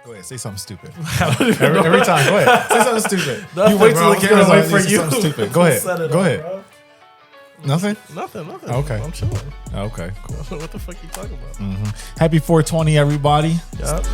Go ahead, say something stupid. every time, go ahead. Say something stupid. You wait till the camera's on and say something stupid. Go ahead. Go ahead. Bro. Nothing? Nothing. Okay. I'm chilling. Okay, cool. What the fuck you talking about? Happy 420, everybody. Yup.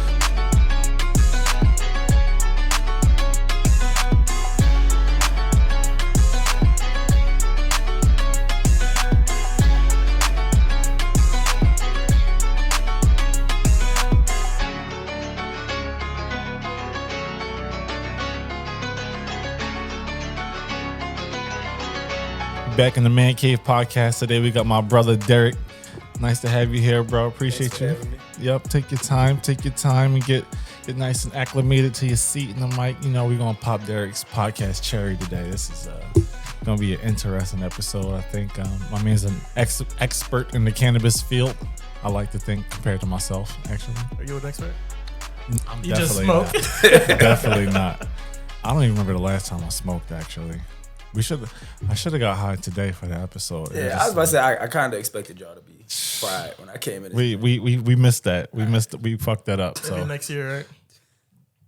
Back in the Mancave podcast today. We got my brother Derek. Nice to have you here, bro. Appreciate you. Yep. Take your time and get nice and acclimated to your seat and the mic. You know, we're gonna pop Derek's podcast cherry today. This is gonna be an interesting episode. I think my man's an expert in the cannabis field. I like to think compared to myself, actually. Are you an expert? I'm You just definitely smoke? not. Definitely not. I don't even remember the last time I smoked, actually. I should have got high today for the episode. Yeah, I was about to say I kind of expected y'all to be fried when I came in. We missed that. We fucked that up. Maybe So next year, right?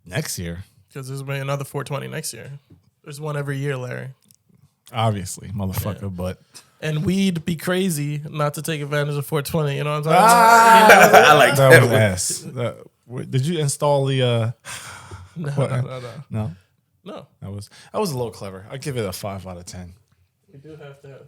next year, Because there's going to be another 420 next year. There's one every year, Larry. obviously, motherfucker. Yeah. But And we'd be crazy not to take advantage of 420. You know what I'm Ah! talking about? I like that was ass. Did you install the? No. No, that was a little clever. I'd give it a 5 out of 10. We do have to.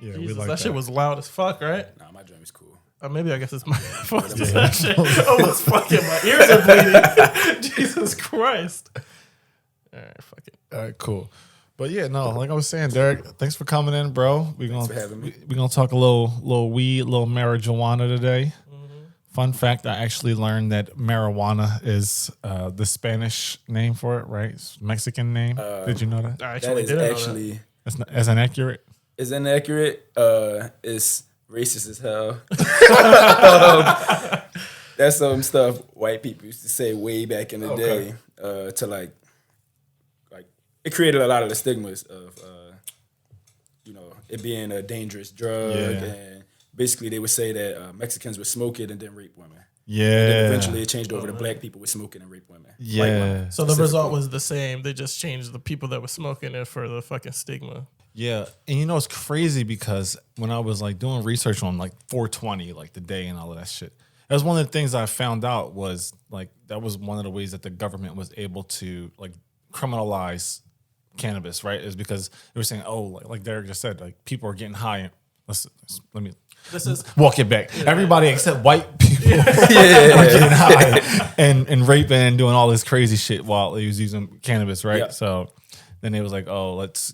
Yeah, Jesus, we like that shit was loud as fuck, right? Nah, my dream is cool. Or maybe I guess it's my fault. That shit almost fucking my ears are bleeding. Jesus Christ. All right, fuck it. All right, cool. But yeah, no, like I was saying, Derek, thanks for coming in, bro. Thanks for having me. We're gonna talk a little weed, little marijuana today. Fun fact, I actually learned that marijuana is the Spanish name for it, right? It's Mexican name. Did you know that? I That actually is didn't know that. actually That's inaccurate? is inaccurate. It's racist as hell. That's some stuff white people used to say way back in the day. To like it created a lot of the stigmas of it being a dangerous drug, and basically they would say that Mexicans would smoke it and then rape women. Yeah. And then eventually it changed over to black people would smoke it and rape women. White Yeah. women. So the result was the same. They just changed the people that were smoking it for the fucking stigma. Yeah. And you know, it's crazy because when I was like doing research on like 420, like the day and all of that shit, that was one of the things I found out was like, that was one of the ways that the government was able to like criminalize cannabis, right? Is because they were saying, oh, like Derek just said, like people are getting high. Let me walk it back. Everybody except white people are getting high and raping and doing all this crazy shit while he was using cannabis, right? Yeah. So then it was like, oh, let's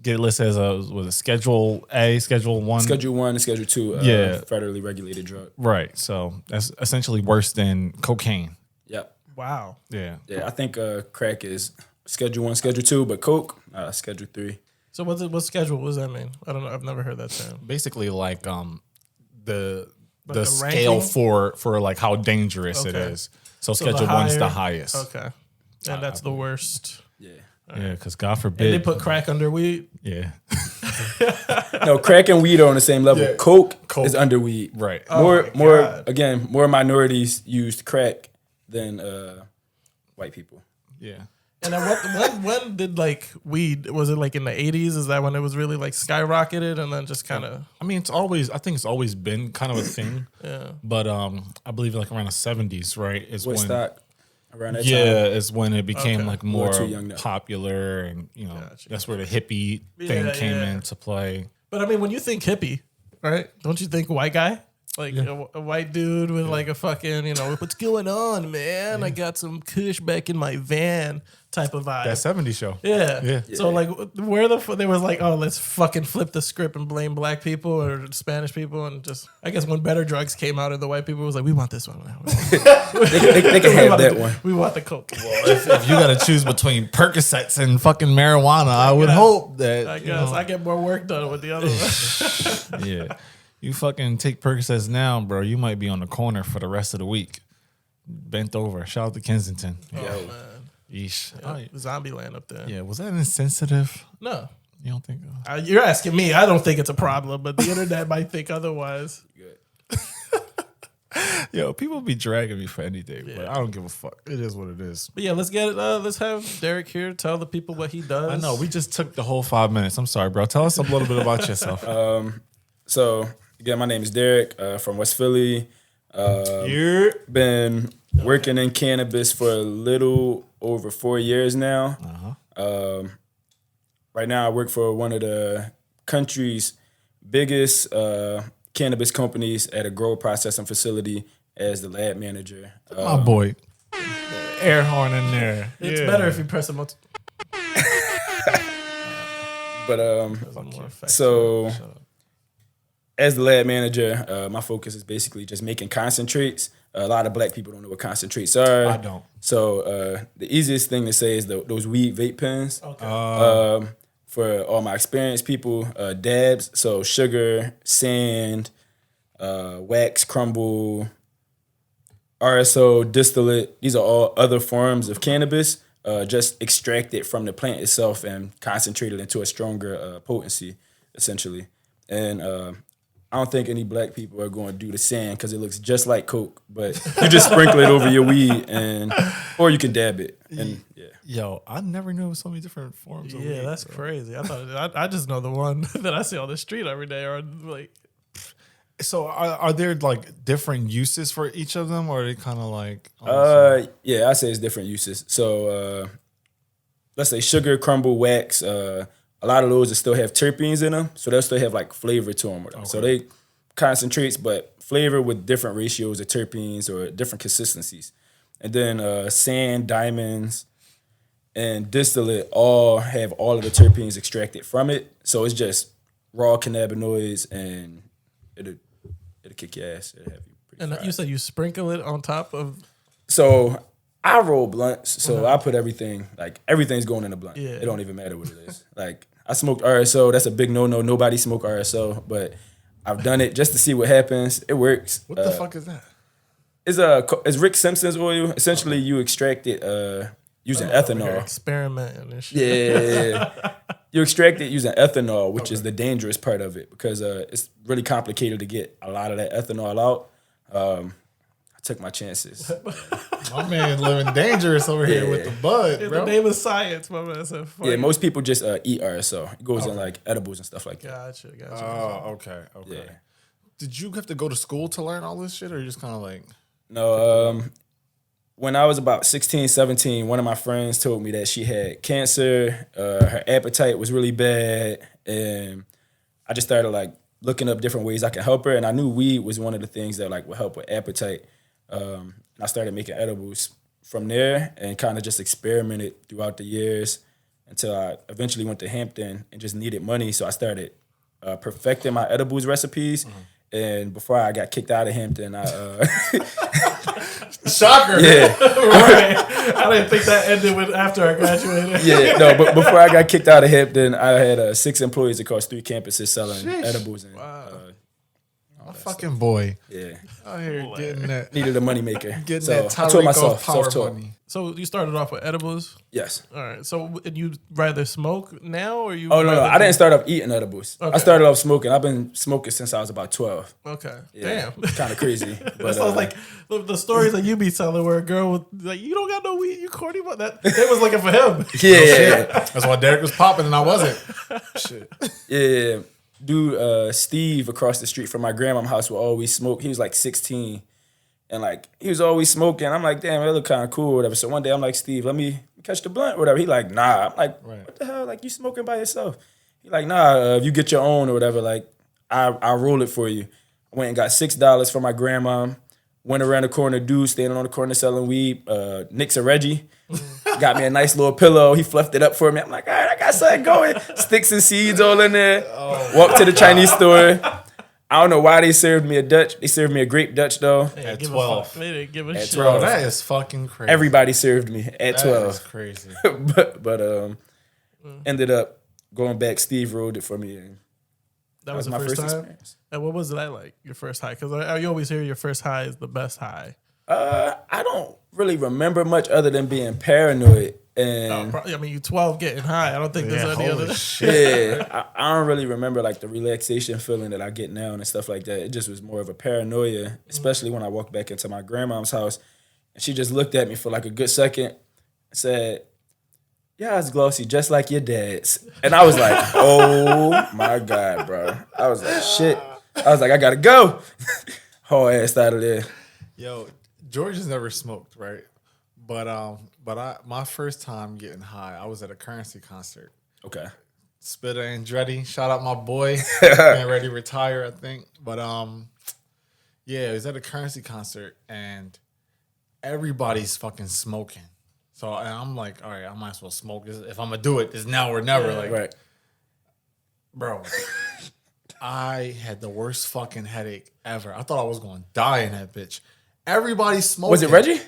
get it listed as a Schedule A, Schedule 1. Schedule 1 and Schedule 2 federally regulated drug. Right. So that's essentially worse than cocaine. Yep. Wow. Yeah. Yeah, I think crack is Schedule 1, Schedule 2, but coke, Schedule 3. So what schedule? What does that mean? I don't know. I've never heard that term. Basically like the the scale ranking? for like how dangerous it Okay. is. So So Schedule 1's the higher- highest. Okay. And that's the worst. Yeah. Yeah, because God And forbid. they put crack under weed. Yeah. No, crack and weed are on the same level. Yeah. Coke Coke. is under weed. Right. Oh More minorities used crack than white people. Yeah. And then when did like weed? Was it like in the 80s? Is that when it was really like skyrocketed and then just kind of? I mean, I think it's always been kind of a thing. Yeah. But I believe like around the 70s, right? Is Woodstock around that time. is when it became Okay. like We're more too young now. popular, and you know Gotcha. that's where the hippie thing Yeah, came yeah. into play. But I mean, when you think hippie, right? Don't you think white guy? Like a white dude with like a fucking, what's going on, man? I got some kush back in my van type of vibe. That 70s show. Yeah. Yeah. So like, where they was like, oh, let's fucking flip the script and blame black people or Spanish people, and just I guess when better drugs came out, and the white people was like, we want this one. They can have that one. We want the coke. if you got to choose between Percocets and fucking marijuana, I would hope that I guess I get more work done with the other one. yeah. You fucking take Percocets now, bro. You might be on the corner for the rest of the week. Bent over. Shout out to Kensington. Oh man, Yeesh. zombie land up there. Yeah, was that insensitive? No. You don't think? You're asking me. I don't think it's a problem, but the internet might think otherwise. Good. Yo, people be dragging me for anything, but I don't give a fuck. It is what it is. But yeah, let's get it. Let's have Derek here tell the people what he does. I know we just took the whole 5 minutes. I'm sorry, bro. Tell us a little bit about yourself. So again, my name is Derek from West Philly. Been working in cannabis for a little over 4 years now. Right now, I work for one of the country's biggest cannabis companies at a grow processing facility as the lab manager. My boy, air horn in there. It's better if you press a multi. But so as the lab manager, my focus is basically just making concentrates. A lot of black people don't know what concentrates are. I don't. So the easiest thing to say is those weed vape pens. Okay. For all my experienced people, dabs, so sugar, sand, wax, crumble, RSO, distillate. These are all other forms of cannabis, just extracted from the plant itself and concentrated into a stronger potency, essentially. And I don't think any black people are going to do the sand because it looks just like Coke, but you just sprinkle it over your weed, or you can dab it. And yeah. Yo, I never knew so many different forms of weed. Yeah, that's crazy. I thought I just know the one that I see on the street every day, or like. So are there like different uses for each of them, or are they kind of like? Yeah, I say it's different uses. So let's say sugar, crumble, wax. A lot of those that still have terpenes in them, so they'll still have like flavor to them. Okay. So they concentrates, but flavor with different ratios of terpenes or different consistencies. And then sand, diamonds, and distillate all have all of the terpenes extracted from it. So it's just raw cannabinoids, and it'll kick your ass. It'll have you pretty And fried. you said you sprinkle it on top of. So I roll blunts, so I put everything, like everything's going in a blunt. Yeah. It don't even matter what it is. Like I smoked RSO, that's a big no-no. Nobody smoke RSO, but I've done it just to see what happens. It works. What the fuck is that? It's Rick Simpson's oil. Essentially, you extract it using ethanol. Experimenting and shit. Yeah. You extract it using ethanol, which is the dangerous part of it because it's really complicated to get a lot of that ethanol out. I took my chances. My man living dangerous over here with the bud, In bro. the name of science, my man said. Yeah, most people just eat RSO. It goes in like edibles and stuff like that. Gotcha. Oh, okay. Yeah. Did you have to go to school to learn all this shit, or you just kind of like? No, when I was about 16, 17, one of my friends told me that she had cancer. Her appetite was really bad. And I just started like looking up different ways I can help her. And I knew weed was one of the things that like would help with appetite. I started making edibles from there and kind of just experimented throughout the years until I eventually went to Hampton and just needed money. So I started perfecting my edibles recipes. And before I got kicked out of Hampton, I Shocker. yeah. Right. I didn't think that ended with after I graduated. Yeah, no, but before I got kicked out of Hampton, I had 6 employees across 3 campuses selling edibles. And, My fucking boy. yeah, Out here getting that. needed a moneymaker. Getting So that I told Tyreek myself, power self-taught. money. So you started off with edibles. Yes. All right. So and you rather smoke now or you? Oh, no, rather I didn't start off eating edibles. Okay. I started off smoking. I've been smoking since I was about 12. Okay. Yeah, Damn. kind of crazy. That But, sounds like the stories that you be telling where a girl was like, you don't got no weed, you corny, but that it was looking for him. yeah, That's why Derek was popping and I wasn't. Shit. yeah. Dude, Steve across the street from my grandma's house would always smoke. He was like 16. And like he was always smoking. I'm like, damn, that look kind of cool or whatever. So one day I'm like, Steve, let me catch the blunt or whatever. He like, nah. I'm like, what the hell? Like you smoking by yourself? He like, nah, if you get your own or whatever, like I'll roll it for you. I went and got $6 for my grandma. Went around the corner, dude standing on the corner selling weed. Nick's a Reggie. Got me a nice little pillow. He fluffed it up for me. I'm like, all right, I got something going. Sticks and seeds all in there. Walked to the Chinese store. I don't know why they served me a Dutch. They served me a grape Dutch though. They At didn't give 12. a fuck. They didn't give a At shit. 12. Bro, that is fucking crazy. Everybody served me at That 12. is crazy. but ended up going back. Steve rolled it for me. And That was the my first time. experience. And what was that like? Your first high? Because you always hear your first high is the best high. I don't really remember much other than being paranoid. And I mean, you 12 getting high. I don't think there's any holy other. shit. yeah, I don't really remember like the relaxation feeling that I get now and stuff like that. It just was more of a paranoia, especially when I walked back into my grandmom's house and she just looked at me for like a good second and said, "Yeah, it's glossy, just like your dad's." And I was like, oh my God, bro. I was like, shit. I was like, I gotta go. Whole ass out of there. Yo, George has never smoked, right? But my first time getting high, I was at a Currency concert. Okay. Spitta Andretti, shout out my boy, getting ready to retire, I think. But yeah, it was at a Currency concert and everybody's fucking smoking. So and I'm like, all right, I might as well smoke. If I'm gonna do it, it's now or never. Like, Right. bro, I had the worst fucking headache ever. I thought I was going to die in that bitch. Everybody's smoking. Was it Reggie?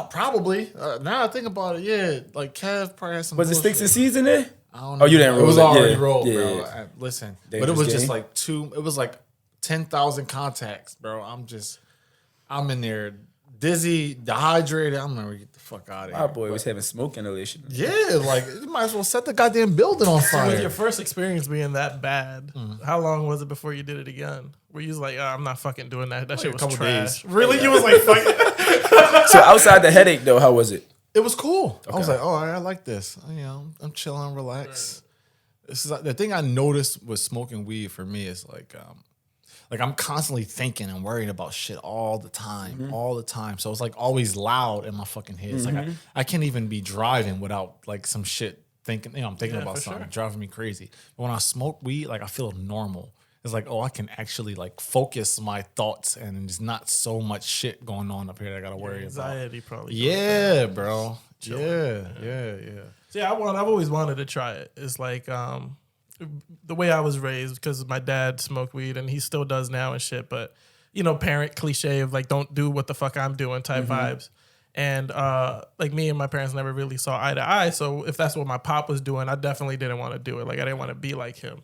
Probably. Now I think about it, yeah. Like Kev probably had some. Was it bullshit. Sticks and Seeds in there? I don't know. Oh, you didn't roll it was it. already Yeah. rolled, Yeah, bro. yeah. Listen, but Dangerous it was just game. like it was like 10,000 contacts, bro. I'm in there dizzy, dehydrated. I'm gonna get the fuck out of here. My boy was having smoke inhalation. Yeah, like you might as well set the goddamn building on So with fire. your first experience being that bad, how long was it before you did it again? Were you like, I'm not fucking doing that. That shit was couple trash. days. Really? You was like, fuck. So outside the headache though, how was it? It was cool. I was Okay. like, oh, I like this. You know, I'm chilling, relax. This is the thing I noticed with smoking weed for me is like I'm constantly thinking and worrying about shit all the time. So it's like always loud in my fucking head. It's like I can't even be driving without like some shit thinking. I'm thinking about for something sure. driving me crazy. But when I smoke weed, like I feel normal. It's like, oh, I can actually like focus my thoughts and there's not so much shit going on up here that I gotta worry about. Anxiety probably. Yeah, bro. Yeah. So yeah, I've always wanted to try it. It's like the way I was raised because my dad smoked weed and he still does now and shit. But you know, parent cliche of like, don't do what the fuck I'm doing type vibes. And like me and my parents never really saw eye to eye. So if that's what my pop was doing, I definitely didn't want to do it. Like I didn't want to be like him.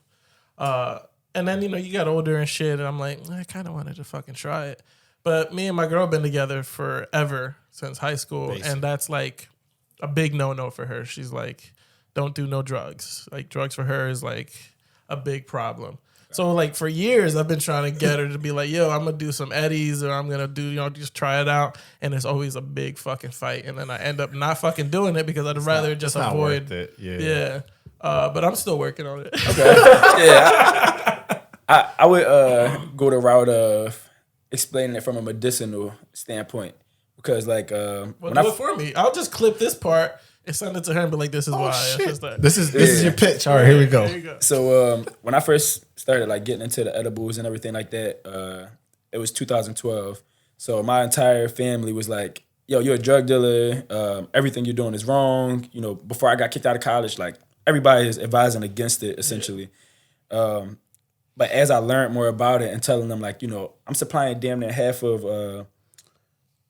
And then, you know, you got older and shit, and I'm like, I kind of wanted to fucking try it. But me and my girl been together forever since high school, and that's like a big no-no for her. She's like, don't do no drugs. Like drugs for her is like a big problem. So like for years, I've been trying to get her to be like, yo, I'm going to do some eddies or I'm going to do, you know, just try it out. And it's always a big fucking fight. And then I end up not fucking doing it because I'd rather just It's not avoid worth it. Yeah. But I'm still working on it. Yeah. I would go the route of explaining it from a medicinal standpoint because, like, Well, do it for me. I'll just clip this part and send it to her and be like, "This is why." It's shit. just that. This is your pitch. All right, here we go. There you go. So when I first started like getting into the edibles and everything like that, it was 2012. So my entire family was like, "Yo, you're a drug dealer. Everything you're doing is wrong." You know, before I got kicked out of college, like everybody is advising against it essentially. But as I learned more about it and telling them like, you know, I'm supplying damn near half of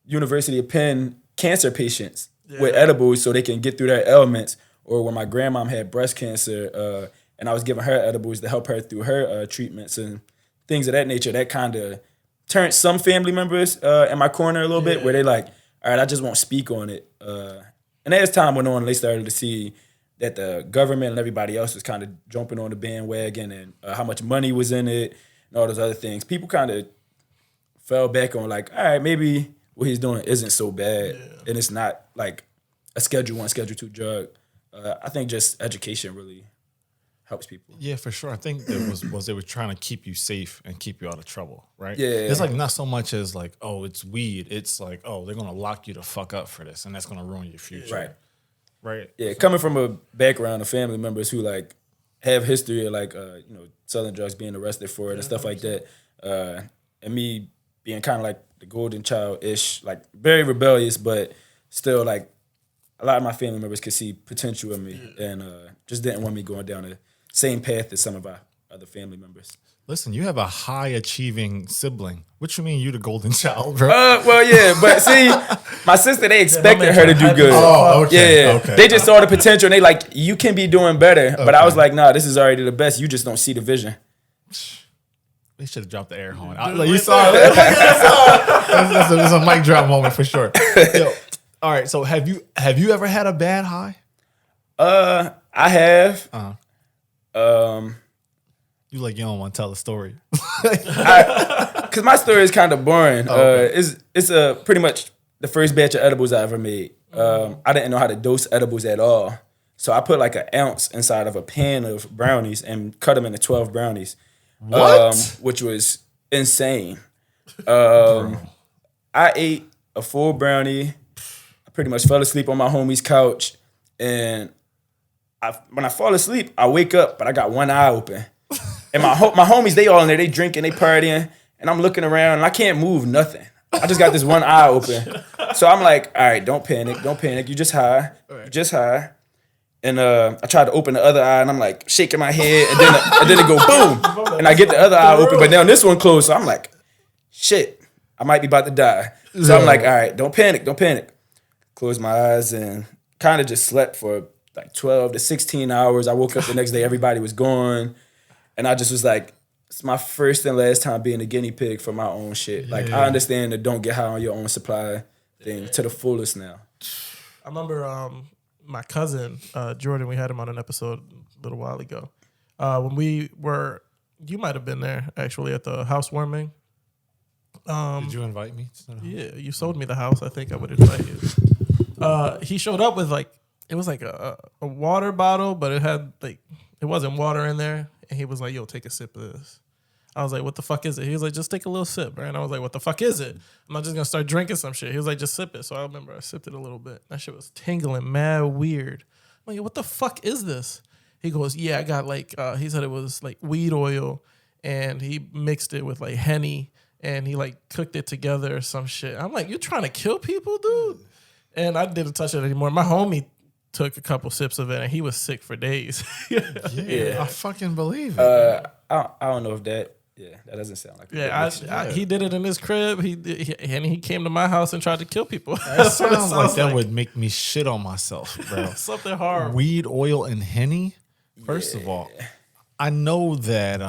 University of Penn cancer patients with edibles so they can get through their ailments. Or when my grandmom had breast cancer and I was giving her edibles to help her through her treatments and things of that nature, that kind of turned some family members in my corner a little bit where they like, all right, I just won't speak on it. And as time went on, they started to see that the government and everybody else was kind of jumping on the bandwagon and how much money was in it and all those other things. People kind of fell back on like, all right, maybe what he's doing isn't so bad and it's not like a Schedule I, Schedule II drug. I think just education really helps people. Yeah, for sure. I think it was they were trying to keep you safe and keep you out of trouble, right? Yeah. It's like not so much as like, oh, it's weed. It's like, oh, they're gonna lock you the fuck up for this, and that's gonna ruin your future. Right. Right. Yeah, coming from a background of family members who like have history of like you know, selling drugs, being arrested for it and stuff like that, and me being kind of like the golden child-ish, like very rebellious, but still like a lot of my family members could see potential in me and just didn't want me going down the same path as some of our other family members. Listen, you have a high achieving sibling. What you mean you the golden child, bro? Well, yeah, but see, my sister, they expected her to do good. Oh, okay. Yeah, Okay. they just saw the potential and they like, you can be doing better. But I was like, nah, this is already the best. You just don't see the vision. They should have dropped the air horn. Like, you saw it. That's a mic drop moment for sure. Yo, all right. So have you ever had a bad high? I have. You don't want to tell the story. Because my story is kind of boring. It's pretty much the first batch of edibles I ever made. I didn't know how to dose edibles at all. So I put like an ounce inside of a pan of brownies and cut them into 12 brownies. What? Which was insane. I ate a full brownie. I pretty much fell asleep on my homie's couch. And when I fall asleep, I wake up, but I got one eye open. And my homies, they all in there, they drinking, they partying. And I'm looking around and I can't move nothing. I just got this one eye open. So I'm like, all right, don't panic. You just high. And I tried to open the other eye and I'm like shaking my head and then it go boom. And I get the other eye open, but now this one closed. So I'm like, shit, I might be about to die. So I'm like, all right, don't panic. Close my eyes and kind of just slept for like 12 to 16 hours. I woke up the next day, everybody was gone. And I just was like, it's my first and last time being a guinea pig for my own shit. Like, I understand that don't get high on your own supply thing to the fullest now. I remember my cousin, Jordan, we had him on an episode a little while ago. When you might have been there, actually, at the housewarming. Did you invite me? Yeah, you sold me the house. I think I would invite you. He showed up with it was like a water bottle, but it had it wasn't water in there. And he was like, yo, take a sip of this. I was like, what the fuck is it? He was like, just take a little sip, right? And I was like, what the fuck is it? I'm not just going to start drinking some shit. He was like, just sip it. So I remember I sipped it a little bit. That shit was tingling, mad weird. I'm like, what the fuck is this? He goes, yeah, I got he said it was like weed oil and he mixed it with like Henny and he cooked it together or some shit. I'm like, you're trying to kill people, dude? And I didn't touch it anymore. My homie took a couple sips of it and he was sick for days. Yeah, I fucking believe it. I don't know if that doesn't sound like he did it in his crib. He came to my house and tried to kill people. That sounds like that would make me shit on myself, bro. Something hard. Weed, oil, and Henny. First of all, I know that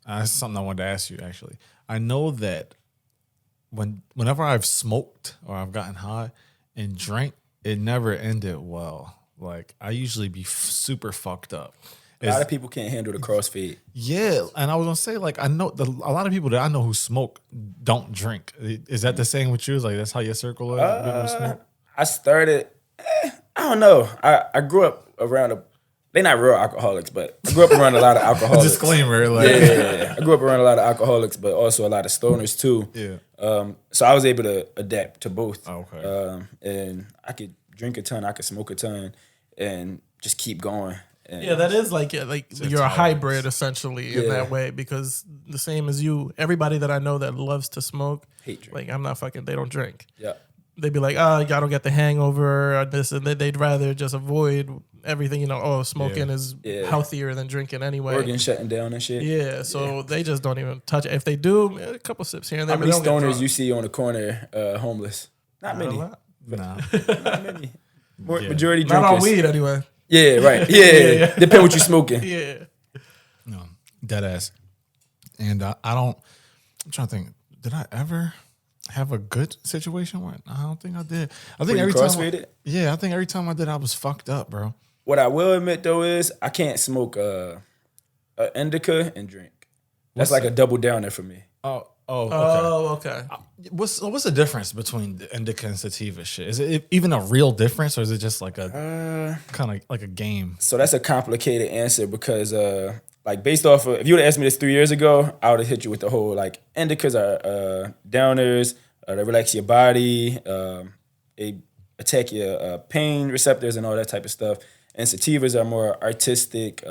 that's something I wanted to ask you actually. I know that whenever I've smoked or I've gotten high and drank, it never ended well. Like I usually be super fucked up. A lot of people can't handle the crossfade. Yeah, and I was gonna say I know a lot of people that I know who smoke don't drink. Is that the same with you? Like that's how your circle is? People who smoke? I started. I don't know. I grew up around they're not real alcoholics, but I grew up around a lot of alcoholics. Disclaimer, yeah. I grew up around a lot of alcoholics, but also a lot of stoners too. Yeah. So I was able to adapt to both. Okay. And I could drink a ton, I could smoke a ton, and just keep going. And yeah, that is you're a hybrid essentially in that way because the same as you, everybody that I know that loves to smoke, hate drink. I'm not they don't drink. Yeah. They'd be like, oh, I don't get the hangover or this, and they'd rather just avoid everything, smoking is healthier than drinking anyway. Organ shutting down and shit. Yeah, so they just don't even touch it. If they do, a couple sips here and there. How many stoners you see on the corner homeless? Not many. Nah. Not many. Majority drinkers. Not on weed anyway. Yeah, right. Yeah. Depend what you smoking. Yeah. No, dead ass. And I'm trying to think, did I ever have a good situation where I don't think I did. I think every time I think every time I did I was fucked up, bro. What I will admit though is I can't smoke a indica and drink. That's like a double downer for me. Okay. Okay. What's the difference between the indica and sativa shit? Is it even a real difference, or is it just like a kind of like a game? So that's a complicated answer because based off of, if you would have asked me this 3 years ago, I would have hit you with the whole indicas are downers, they relax your body, they attack your pain receptors and all that type of stuff. And sativas are more artistic,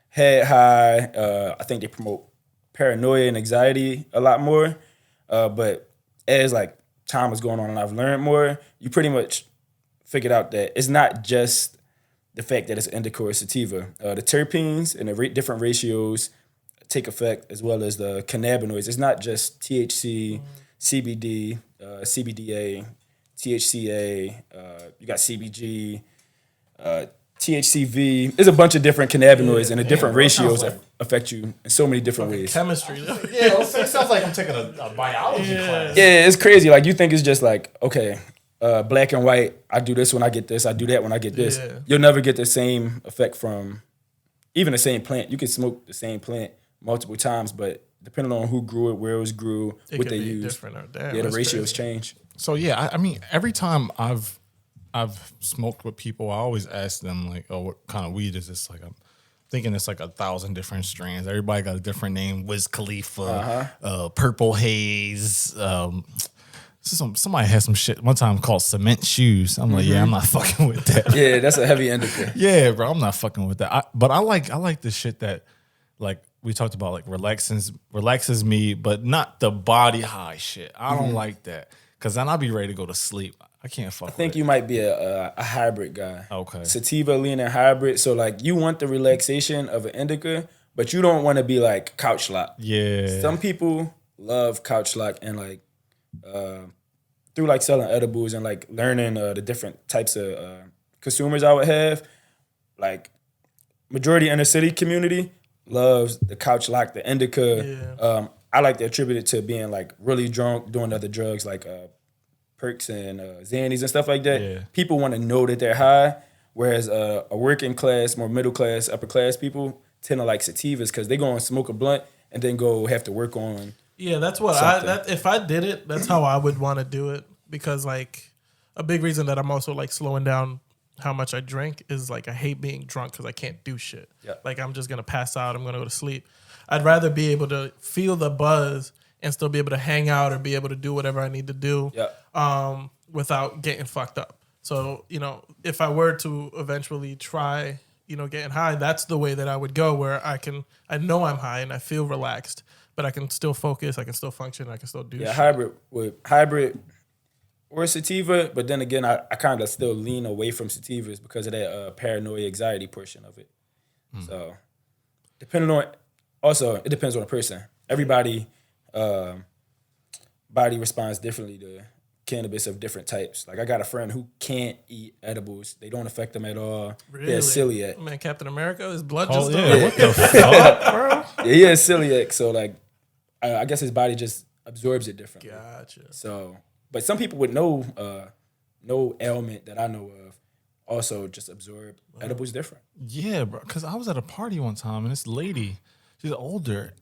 head high. I think they promote paranoia and anxiety a lot more. But as time is going on and I've learned more, you pretty much figured out that it's not just the fact that it's indica or sativa. The terpenes and the different ratios take effect, as well as the cannabinoids. It's not just THC, CBD, CBDA, THCA, you got CBG, THCV. There's a bunch of different cannabinoids and the different ratios that affect you in so many different ways. Chemistry. It sounds like I'm taking a biology class. Yeah, it's crazy. You think it's just okay, black and white. I do this when I get this. I do that when I get this. Yeah. You'll never get the same effect from even the same plant. You can smoke the same plant multiple times, but depending on who grew it, where it was grew, what they used, the ratios change. So yeah, I mean, every time I've smoked with people, I always ask them like, "Oh, what kind of weed is this?" Like, I'm thinking it's like 1,000 different strains. Everybody got a different name: Wiz Khalifa, Purple Haze. Somebody had some shit one time called Cement Shoes. I'm like, yeah, I'm not fucking with that. Yeah, that's a heavy indica. Yeah, bro, I'm not fucking with that. But I like the shit that, like we talked about, like relaxes me, but not the body high shit. I don't like that, because then I'll be ready to go to sleep. I can't fuck. I think you might be a hybrid guy. Okay, sativa leaning hybrid. So like you want the relaxation of an indica, but you don't want to be like couch lock. Yeah. Some people love couch lock and like through like selling edibles and like learning the different types of consumers I would have. Like majority inner city community loves the couch lock, the indica. Yeah. I like to attribute it to being like really drunk, doing other drugs like perks and Xannies and stuff like that. Yeah. People want to know that they're high, whereas a working class, more middle class, upper class people tend to like sativas because they go and smoke a blunt and then go have to work on. Yeah, that's what if I did it, that's how I would want to do it, because like a big reason that I'm also like slowing down how much I drink is like I hate being drunk because I can't do shit. Yeah. Like I'm just gonna pass out. I'm gonna go to sleep. I'd rather be able to feel the buzz and still be able to hang out or be able to do whatever I need to do without getting fucked up. So, you know, if I were to eventually try, you know, getting high, that's the way that I would go, where I know I'm high and I feel relaxed, but I can still focus, I can still function, I can still do shit. Hybrid or sativa, but then again, I kind of still lean away from sativas because of that paranoia anxiety portion of it. So, it depends on the person. Everybody body responds differently to cannabis of different types. Like I got a friend who can't eat edibles; they don't affect them at all. Really? He has celiac. Man, Captain America, his blood Oh just yeah, what the fuck, bro? Yeah, he has celiac, so like I guess his body just absorbs it differently. Gotcha. So, but some people with no ailment that I know of also just absorb edibles different. Yeah, bro. Because I was at a party one time and this lady, she's older,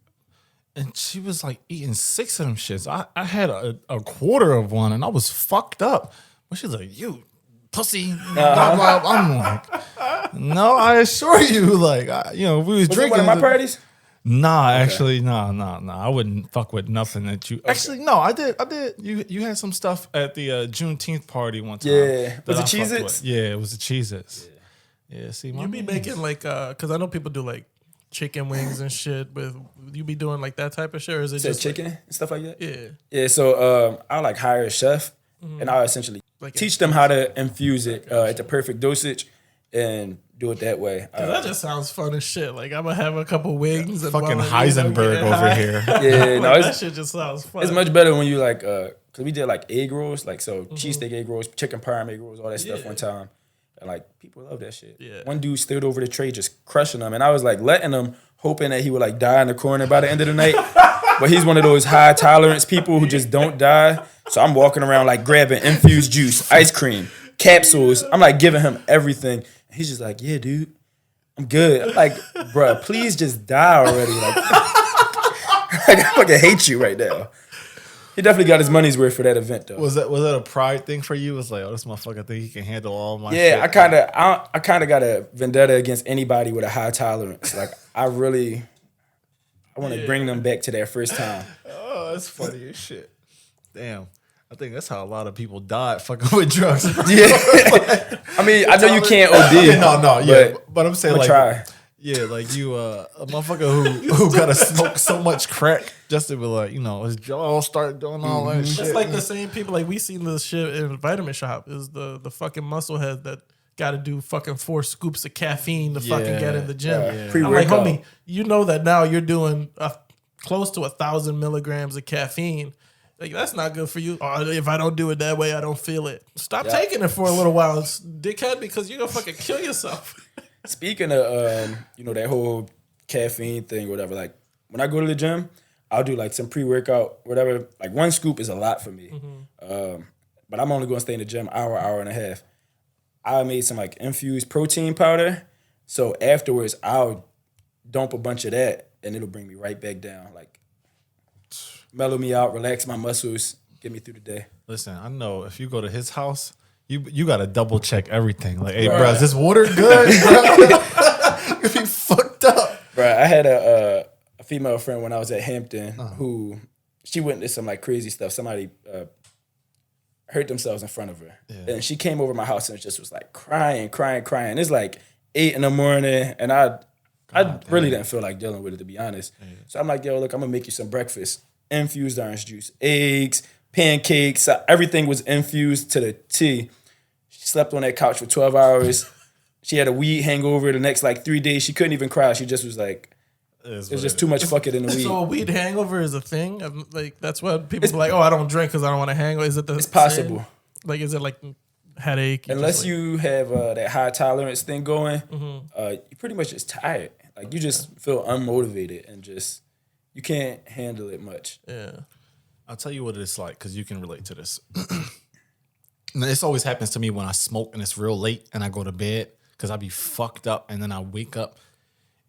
and she was like eating 6 of them shits. I had a quarter of one and I was fucked up. But she's like, "You pussy." Blah, blah. I'm like, no, I assure you, like, we was drinking. One of my parties? Nah, actually, nah. I wouldn't fuck with nothing that you. Actually, no, I did. You had some stuff at the Juneteenth party one time. Yeah, was it I fucked Cheez-Its? with. Yeah, it was the Cheez-Its. Yeah, see, You be making like, because I know people do like chicken wings and shit, but you be doing like that type of shit, or is it just chicken like, and stuff like that? Yeah. Yeah, so I like hire a chef and I essentially Like teach them how to infuse it at the perfect dosage and do it that way. That just sounds fun as shit. Like I'm gonna have a couple wings and fucking while Heisenberg over high. here. Yeah, no, That shit just sounds fun. it's much better when you like, cause we did like egg rolls, like so cheesesteak egg rolls, chicken parm egg rolls, all that stuff one time. And like people love that shit. Yeah. One dude stood over the tray just crushing them, and I was like letting him, hoping that he would like die in the corner by the end of the night. But he's one of those high tolerance people who just don't die. So I'm walking around like grabbing infused juice, ice cream, capsules. I'm like giving him everything. He's just like, "Yeah, dude, I'm good." I'm like, bruh, please just die already. Like I fucking hate you right now. He definitely got his money's worth for that event, though. Was that a pride thing for you? It was like, oh, this motherfucker think he can handle all my shit. Yeah, I kind of got a vendetta against anybody with a high tolerance. Like I want to bring them back to their first time. Oh, that's funny as shit. Damn. I think that's how a lot of people died fucking with drugs. Yeah. I mean, I know you can't OD. No, yeah. But I'm saying like, try. Yeah, like you, a motherfucker who gotta smoke so much crack just to be like, his jaw start doing all that shit. It's like the same people, like we seen this shit in a vitamin shop, is the fucking musclehead that got to do fucking 4 scoops of caffeine to fucking get in the gym. Yeah. I'm like, homie, you know that now you're doing close to 1,000 milligrams of caffeine. Like, that's not good for you. Or if I don't do it that way, I don't feel it. Stop taking it for a little while, dickhead, because you're going to fucking kill yourself. Speaking of, that whole caffeine thing, whatever, like when I go to the gym, I'll do like some pre-workout, whatever. Like 1 scoop is a lot for me. but I'm only gonna stay in the gym hour and a half. I made some like infused protein powder. So afterwards, I'll dump a bunch of that, and it'll bring me right back down. Like mellow me out, relax my muscles, get me through the day. Listen, I know if you go to his house, you got to double check everything. Like, hey, bro, is this water good? If you fucked up. Bro, I had a female friend when I was at Hampton who she witnessed some like crazy stuff. Somebody hurt themselves in front of her. Yeah. And she came over my house and just was like crying. It's like 8 a.m. and I really didn't feel like dealing with it, to be honest. Yeah. So I'm like, yo, look, I'm gonna make you some breakfast. Infused orange juice, eggs, pancakes, everything was infused to the T. She slept on that couch for 12 hours. She had a weed hangover the next like 3 days. She couldn't even cry. She just was like, it was just too much fuck it in the weed. So a weed hangover is a thing? Like that's what people are like, oh, I don't drink because I don't want to hang. Is it the It's possible. Same? Like, is it like headache? Unless you have that high tolerance thing going, you pretty much just tired. Like you just feel unmotivated and just, you can't handle it much. Yeah. I'll tell you what it's like because you can relate to this. This always happens to me when I smoke and it's real late and I go to bed because I be fucked up and then I wake up.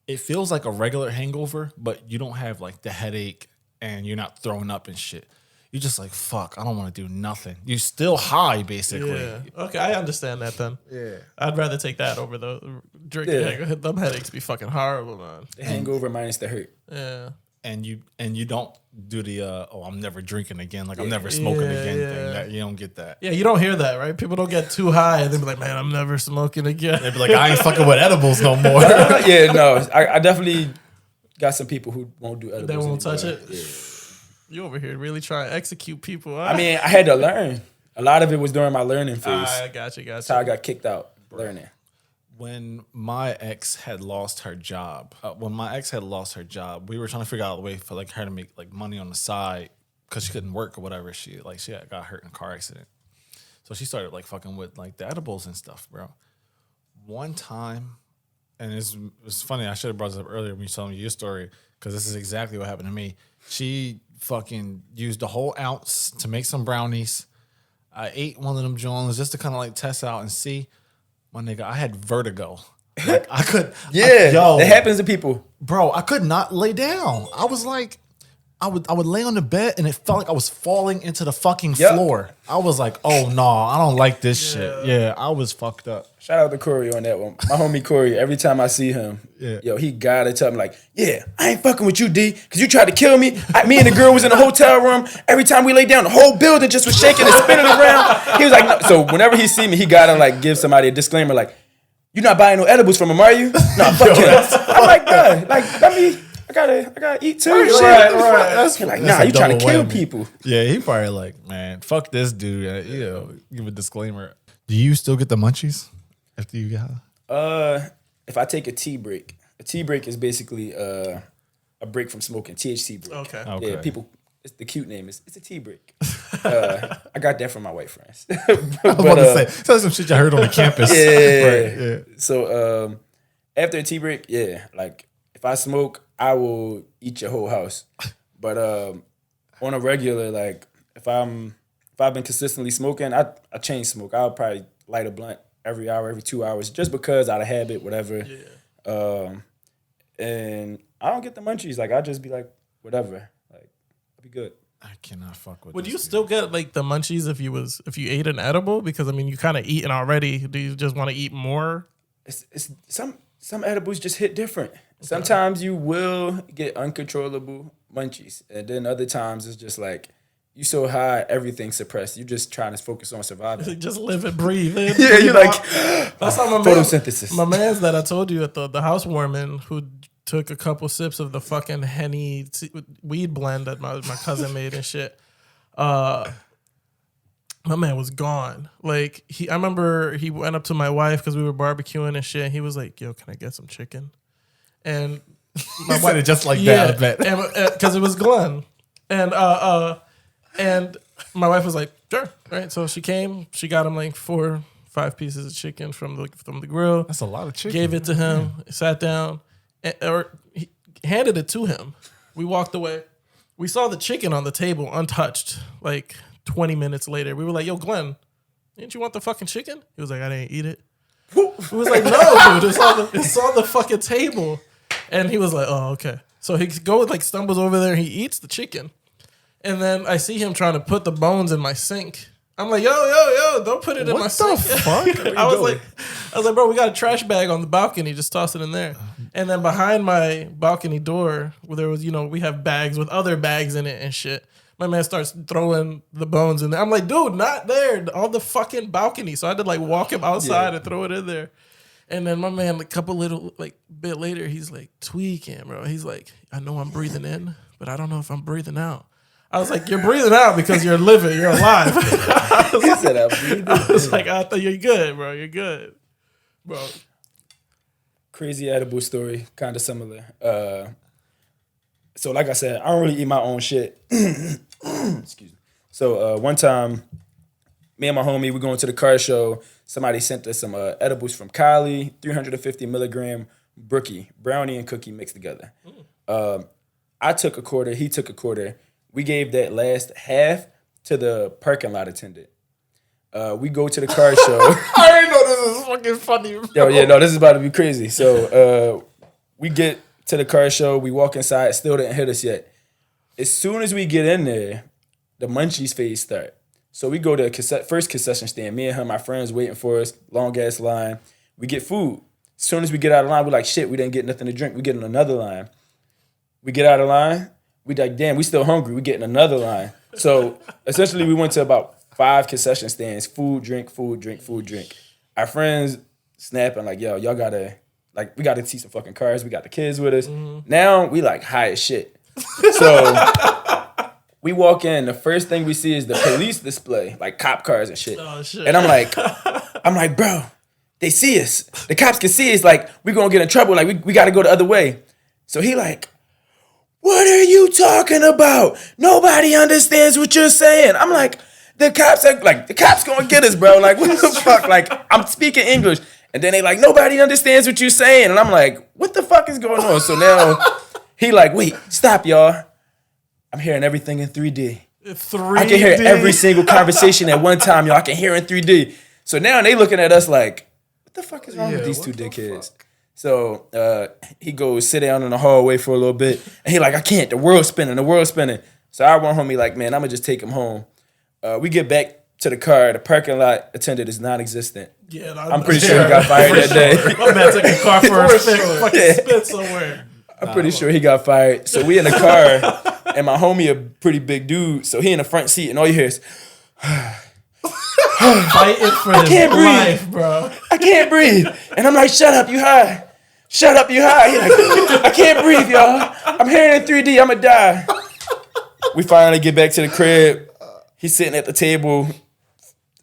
It feels like a regular hangover, but you don't have like the headache and you're not throwing up and shit. You're just like, fuck, I don't want to do nothing. You're still high, basically. Yeah. Okay, I understand that then. Yeah. I'd rather take that over the drinking. Yeah. Them headaches be fucking horrible, man. The hangover minus the hurt. Yeah. And you don't do the I'm never drinking again, like I'm never smoking again thing. That, you don't get that. Yeah, you don't hear that, right? People don't get too high and they be like, man, I'm never smoking again. They'd be like, I ain't fucking with edibles no more. Yeah, no. I definitely got some people who won't do edibles. They won't anymore. touch it? Yeah. You over here really trying to execute people. Huh? I mean, I had to learn. A lot of it was during my learning phase. I got you. That's how I got kicked out, learning. When my ex had lost her job, we were trying to figure out a way for like her to make like money on the side because she couldn't work or whatever. She got hurt in a car accident, so she started like fucking with like the edibles and stuff, bro. One time, and it's funny. I should have brought this up earlier when you told me your story because this is exactly what happened to me. She fucking used a whole ounce to make some brownies. I ate one of them joints just to kind of like test out and see. My nigga, I had vertigo. Like I could, it happens to people, bro. I could not lay down. I was like, I would lay on the bed and it felt like I was falling into the fucking floor. I was like, oh no, I don't like this shit. Yeah, I was fucked up. Shout out to Corey on that one. My homie Corey. Every time I see him, he gotta tell me like, yeah, I ain't fucking with you, D, because you tried to kill me. Me and the girl was in the hotel room. Every time we lay down, the whole building just was shaking and spinning around. He was like, no. So whenever he see me, he gotta like give somebody a disclaimer like, you're not buying no edibles from him, are you? No, fuck him. I'm like, duh, like let me. I gotta eat too. Right. That's like, nah, you trying to kill people. Yeah, he probably like, man, fuck this dude. Give a disclaimer. Do you still get the munchies after you get high? If I take a tea break is basically a break from smoking. THC break. Okay. Yeah, people. It's the cute name. It's a tea break. I got that from my white friends. I was about to say, that's some shit I heard on the campus. Yeah. So after a tea break, like if I smoke, I will eat your whole house. But on a regular, like if I've been consistently smoking, I chain smoke. I'll probably light a blunt every hour, every 2 hours, just because out of habit, whatever. Yeah. And I don't get the munchies. Like I just be like, whatever. Like I'll be good. I cannot fuck with. Would you still get like the munchies if you ate an edible? Because I mean, you kind of eating already. Do you just want to eat more? It's some edibles just hit different. Sometimes you will get uncontrollable munchies, and then other times it's just like you so high, everything's suppressed. You're just trying to focus on surviving. Just live and breathe. Yeah, you're like that's how my photosynthesis. My man's that I told you at the housewarming who took a couple sips of the fucking Henny weed blend that my cousin made and shit. My man was gone. Like I remember he went up to my wife because we were barbecuing and shit. And he was like, "Yo, can I get some chicken?" And my wife said it just like that. I bet because it was Glenn, and my wife was like, "Sure." Right. So she came. She got him like 4 or 5 pieces of chicken from the grill. That's a lot of chicken. Gave it to him. Sat down, or he handed it to him. We walked away. We saw the chicken on the table untouched, like 20 minutes later, we were like, yo, Glenn, didn't you want the fucking chicken? He was like, I didn't eat it. It was like, no, dude, it's on the fucking table. And he was like, oh, okay. So he stumbles over there and he eats the chicken. And then I see him trying to put the bones in my sink. I'm like, yo, don't put it in my sink. What the fuck? I was like, bro, we got a trash bag on the balcony. Just toss it in there. And then behind my balcony door, where there was, we have bags with other bags in it and shit. My man starts throwing the bones in there. I'm like, dude, not there, on the fucking balcony. So I had to like walk him outside and throw it in there. And then my man, bit later, he's like tweaking, bro. He's like, I know I'm breathing in, but I don't know if I'm breathing out. I was like, you're breathing out because you're living, you're alive. He said, I'm breathing. I was like, I thought you're good, bro. You're good, bro. Crazy edible story, kind of similar. So like I said, I don't really eat my own shit. Excuse me. So one time, me and my homie, we going to the car show. Somebody sent us some edibles from Kylie, 350 milligram brookie, brownie and cookie mixed together. I took a quarter, he took a quarter. We gave that last half to the parking lot attendant. We go to the car show. I didn't know this was fucking funny, bro. Yo, yeah, no, this is about to be crazy. So we get to the car show. We walk inside. Still didn't hit us yet. As soon as we get in there, the munchies phase start. So we go to first concession stand. Me and him, my friends waiting for us. Long ass line. We get food. As soon as we get out of line, we're like, shit, we didn't get nothing to drink. We get in another line. We get out of line. We like, damn, we still hungry. We get in another line. So essentially, we went to about 5 concession stands. Food, drink, food, drink, food, drink. Our friends snapping like, yo, y'all gotta, like, we gotta see some fucking cars. We got the kids with us. Mm-hmm. Now we like high as shit. So we walk in. The first thing we see is the police display, like cop cars and shit. Oh, shit. And I'm like, bro, they see us. The cops can see us. Like, we gonna get in trouble. Like, we gotta go the other way. So he like, what are you talking about? Nobody understands what you're saying. I'm like, the cops gonna get us, bro. Like, what the fuck? Like, I'm speaking English. And then they like, nobody understands what you're saying. And I'm like, what the fuck is going on? So now he like, wait, stop, y'all. I'm hearing everything in 3D. 3D? I can hear every single conversation at one time, y'all. I can hear in 3D. So now they looking at us like, what the fuck is wrong with these two dickheads? So he goes sit down in the hallway for a little bit. And he like, I can't. The world's spinning. So our one homie like, man, I'm going to just take him home. We get back to the car. The parking lot attendant is non-existent. Yeah, I'm pretty sure he got fired that day. My man took a car for a fucking spin somewhere. I'm pretty sure he got fired. So we in the car, and my homie a pretty big dude. So he in the front seat, and all you hear is, fighting for his life, bro. I can't breathe. And I'm like, shut up, you high. Shut up, you high. He like, I can't breathe, y'all. I'm hearing in 3D. I'ma die. We finally get back to the crib. He's sitting at the table.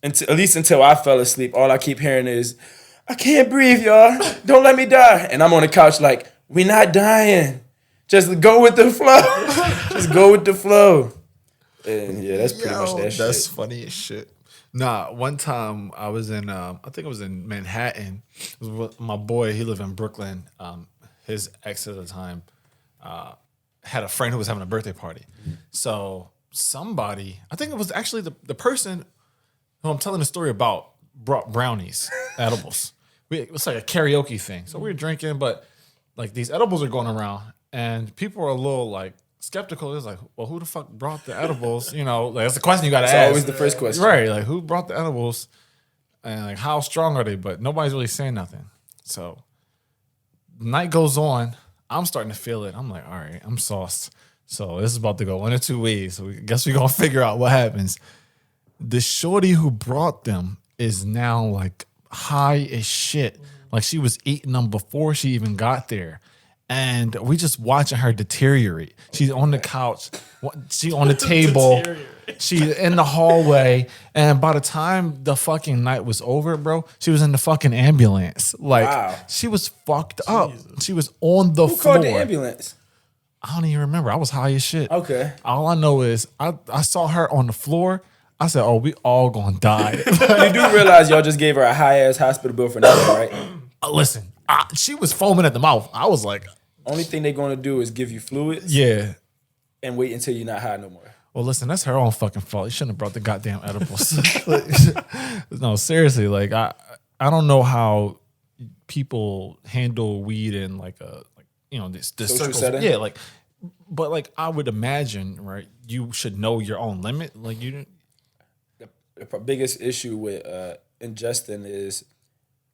At least until I fell asleep, all I keep hearing is, I can't breathe, y'all. Don't let me die. And I'm on the couch like, we not dying. Just go with the flow. Just go with the flow. And yeah, that's pretty much that shit. That's funny as shit. Nah, one time I was in, I think it was in Manhattan. It was with my boy, he lived in Brooklyn. His ex at the time had a friend who was having a birthday party. So somebody, I think it was actually the person who I'm telling the story about, brought brownies, edibles. It was like a karaoke thing. So we were drinking, but like these edibles are going around and people are a little like skeptical. It's like, well, who the fuck brought the edibles? You know, like that's the question you got to ask. It's always the first question. Right. Like who brought the edibles and like how strong are they? But nobody's really saying nothing. So night goes on. I'm starting to feel it. I'm like, all right, I'm sauced. So this is about to go one or two ways. So I guess we're going to figure out what happens. The shorty who brought them is now like high as shit. Like she was eating them before she even got there. And we just watching her deteriorate. She's on the couch. She's on the table. She's in the hallway. And by the time the fucking night was over, bro, she was in the fucking ambulance. Like, She was fucked up. She was on the floor. Who called the ambulance? I don't even remember. I was high as shit. Okay. All I know is I saw her on the floor. I said, oh, we all gonna die. You do realize y'all just gave her a high-ass hospital bill for nothing, right? Listen, she was foaming at the mouth. I was like... Only thing they're gonna do is give you fluids. Yeah. And wait until you're not high no more. Well, listen, that's her own fucking fault. You shouldn't have brought the goddamn edibles. No, seriously, like I don't know how people handle weed in like this Social circles. setting? Yeah, like, but like I would imagine, right? You should know your own limit. Like you didn't. The biggest issue with ingesting is,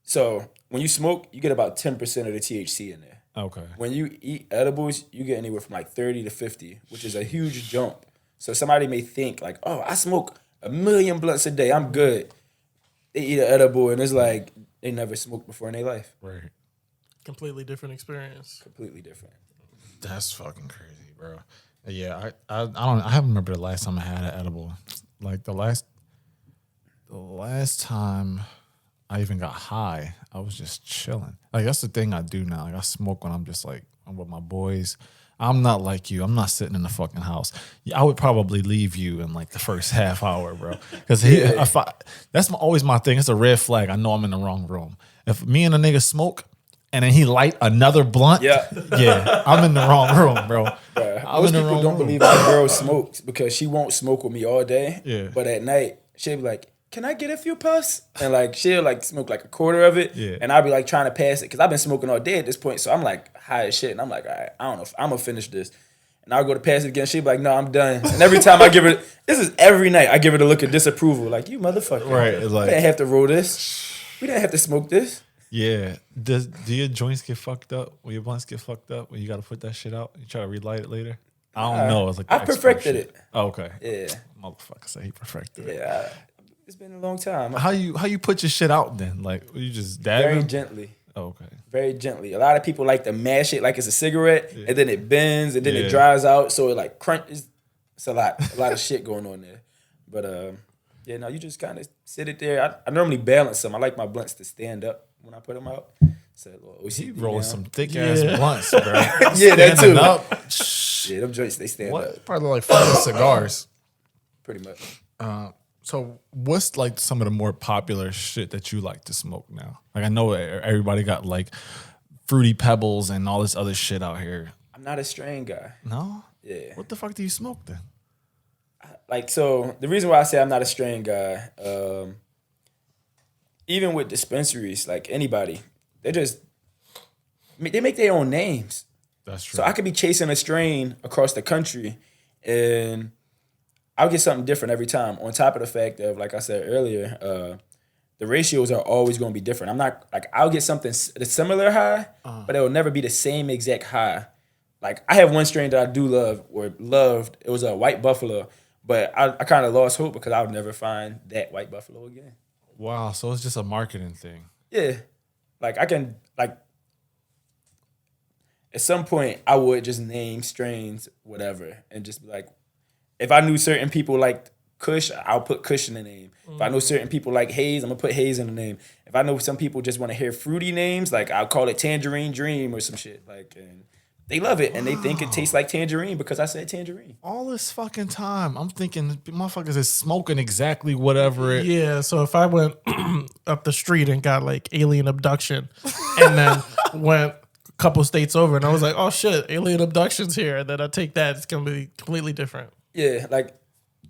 so when you smoke, you get about 10% of the THC in there. Okay. When you eat edibles, you get anywhere from like 30 to 50, which is a huge jump. So somebody may think like, oh, I smoke 1 million blunts a day, I'm good. They eat an edible and it's like they never smoked before in their life. Right. Completely different experience. Completely different. That's fucking crazy, bro. Yeah, I haven't remember the last time I had an edible. Like the last time I even got high, I was just chilling. Like that's the thing I do now. Like I smoke when I'm just like I'm with my boys. I'm not like you. I'm not sitting in the fucking house. I would probably leave you in like the first half hour, bro. Because that's always my thing. It's a red flag. I know I'm in the wrong room. If me and a nigga smoke and then he light another blunt, yeah, I'm in the wrong room, bro. Most people don't believe my girl smokes because she won't smoke with me all day. Yeah. But at night, she'll be like, can I get a few puffs? And like she'll like smoke like a quarter of it. Yeah. And I'll be like trying to pass it because I've been smoking all day at this point. So I'm like high as shit. And I'm like, all right, I don't know if I'm gonna finish this. And I'll go to pass it again. She'll be like, no, I'm done. And every time I give her, this is every night, I give her the look of disapproval. Like, you motherfucker. Right. It's like, we didn't have to roll this. We didn't have to smoke this. Yeah. Do your joints get fucked up? When your blunts get fucked up? When you got to put that shit out? You try to relight it later? I don't know. It's like I perfected it. Oh, okay. Yeah. Motherfucker say he perfected it. Yeah. It's been a long time. How you put your shit out then? Like you just dab Very it? gently. Oh, okay. Very gently. A lot of people like to mash it like it's a cigarette, and then it bends, and then it dries out, so it like crunches. It's a lot of shit going on there. But you just kind of sit it there. I normally balance them. I like my blunts to stand up when I put them out. So he rolling some thick ass blunts, bro. Yeah, that too. Up. Yeah, them joints they stand up. Probably like 5 cigars. Pretty much. So what's like some of the more popular shit that you like to smoke now? Like I know everybody got like Fruity Pebbles and all this other shit out here. I'm not a strain guy. No? Yeah. What the fuck do you smoke then? So the reason why I say I'm not a strain guy, even with dispensaries, like anybody, they make their own names. That's true. So I could be chasing a strain across the country and I'll get something different every time. On top of the fact of, like I said earlier, the ratios are always going to be different. I'm not like I'll get something similar high, but it will never be the same exact high. Like I have one strain that I do love or loved. It was a white buffalo, but I kind of lost hope because I'll never find that white buffalo again. Wow, so it's just a marketing thing. Yeah, like I can like at some point I would just name strains whatever and just be like. If I knew certain people liked Kush, I'll put Kush in the name. If I know certain people like Haze, I'm gonna put Haze in the name. If I know some people just want to hear fruity names, like I'll call it Tangerine Dream or some shit. Like, and they love it and they think it tastes like tangerine because I said tangerine. All this fucking time, I'm thinking motherfuckers is smoking exactly whatever it. Yeah, so if I went up the street and got like alien abduction, and then went a couple states over, and I was like, oh shit, alien abduction's here, and then I take that, it's gonna be completely different. Yeah, like,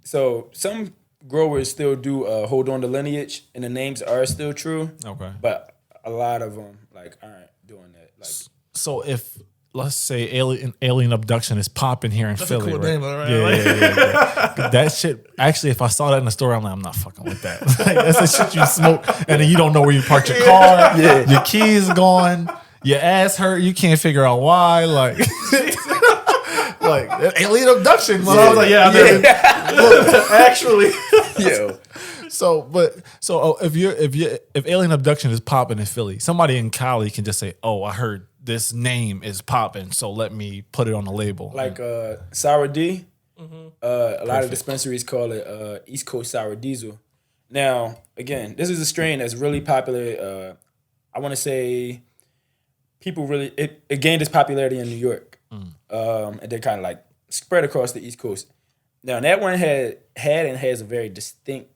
so some growers still do hold on to lineage, and the names are still true. Okay. But a lot of them, like, aren't doing that. Like, so if, let's say, alien abduction is popping here in Philly, a cool right? name, right? Yeah. That shit, actually, if I saw that in the store, I'm like, I'm not fucking with that. Like, that's the shit you smoke, and then you don't know where you parked your car. Yeah. Your keys gone. Your ass hurt. You can't figure out why. Like... Like alien abduction. Well, I was like, look, actually, yo. So if alien abduction is popping in Philly, somebody in Cali can just say, "Oh, I heard this name is popping, so let me put it on the label." Like Sour D. A lot of dispensaries call it East Coast Sour Diesel. Now, again, this is a strain that's really popular. I want to say people really it gained its popularity in New York. And then kind of like spread across the East Coast. Now that one had and has a very distinct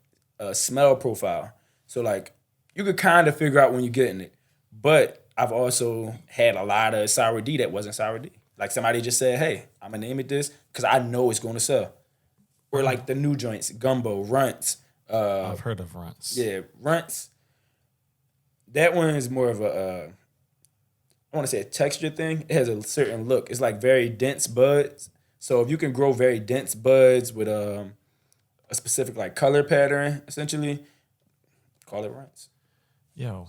smell profile. So like you could kind of figure out when you're getting it. But I've also had a lot of Sour D that wasn't Sour D. Like somebody just said, hey, I'm gonna name it this because I know it's gonna sell. or like the new joints, gumbo, runts. I've heard of runts. Yeah, runts. That one is more of a, I want to say a texture thing. It has a certain look. It's like very dense buds. So if you can grow very dense buds with a specific like color pattern, essentially, call it runts. Yo,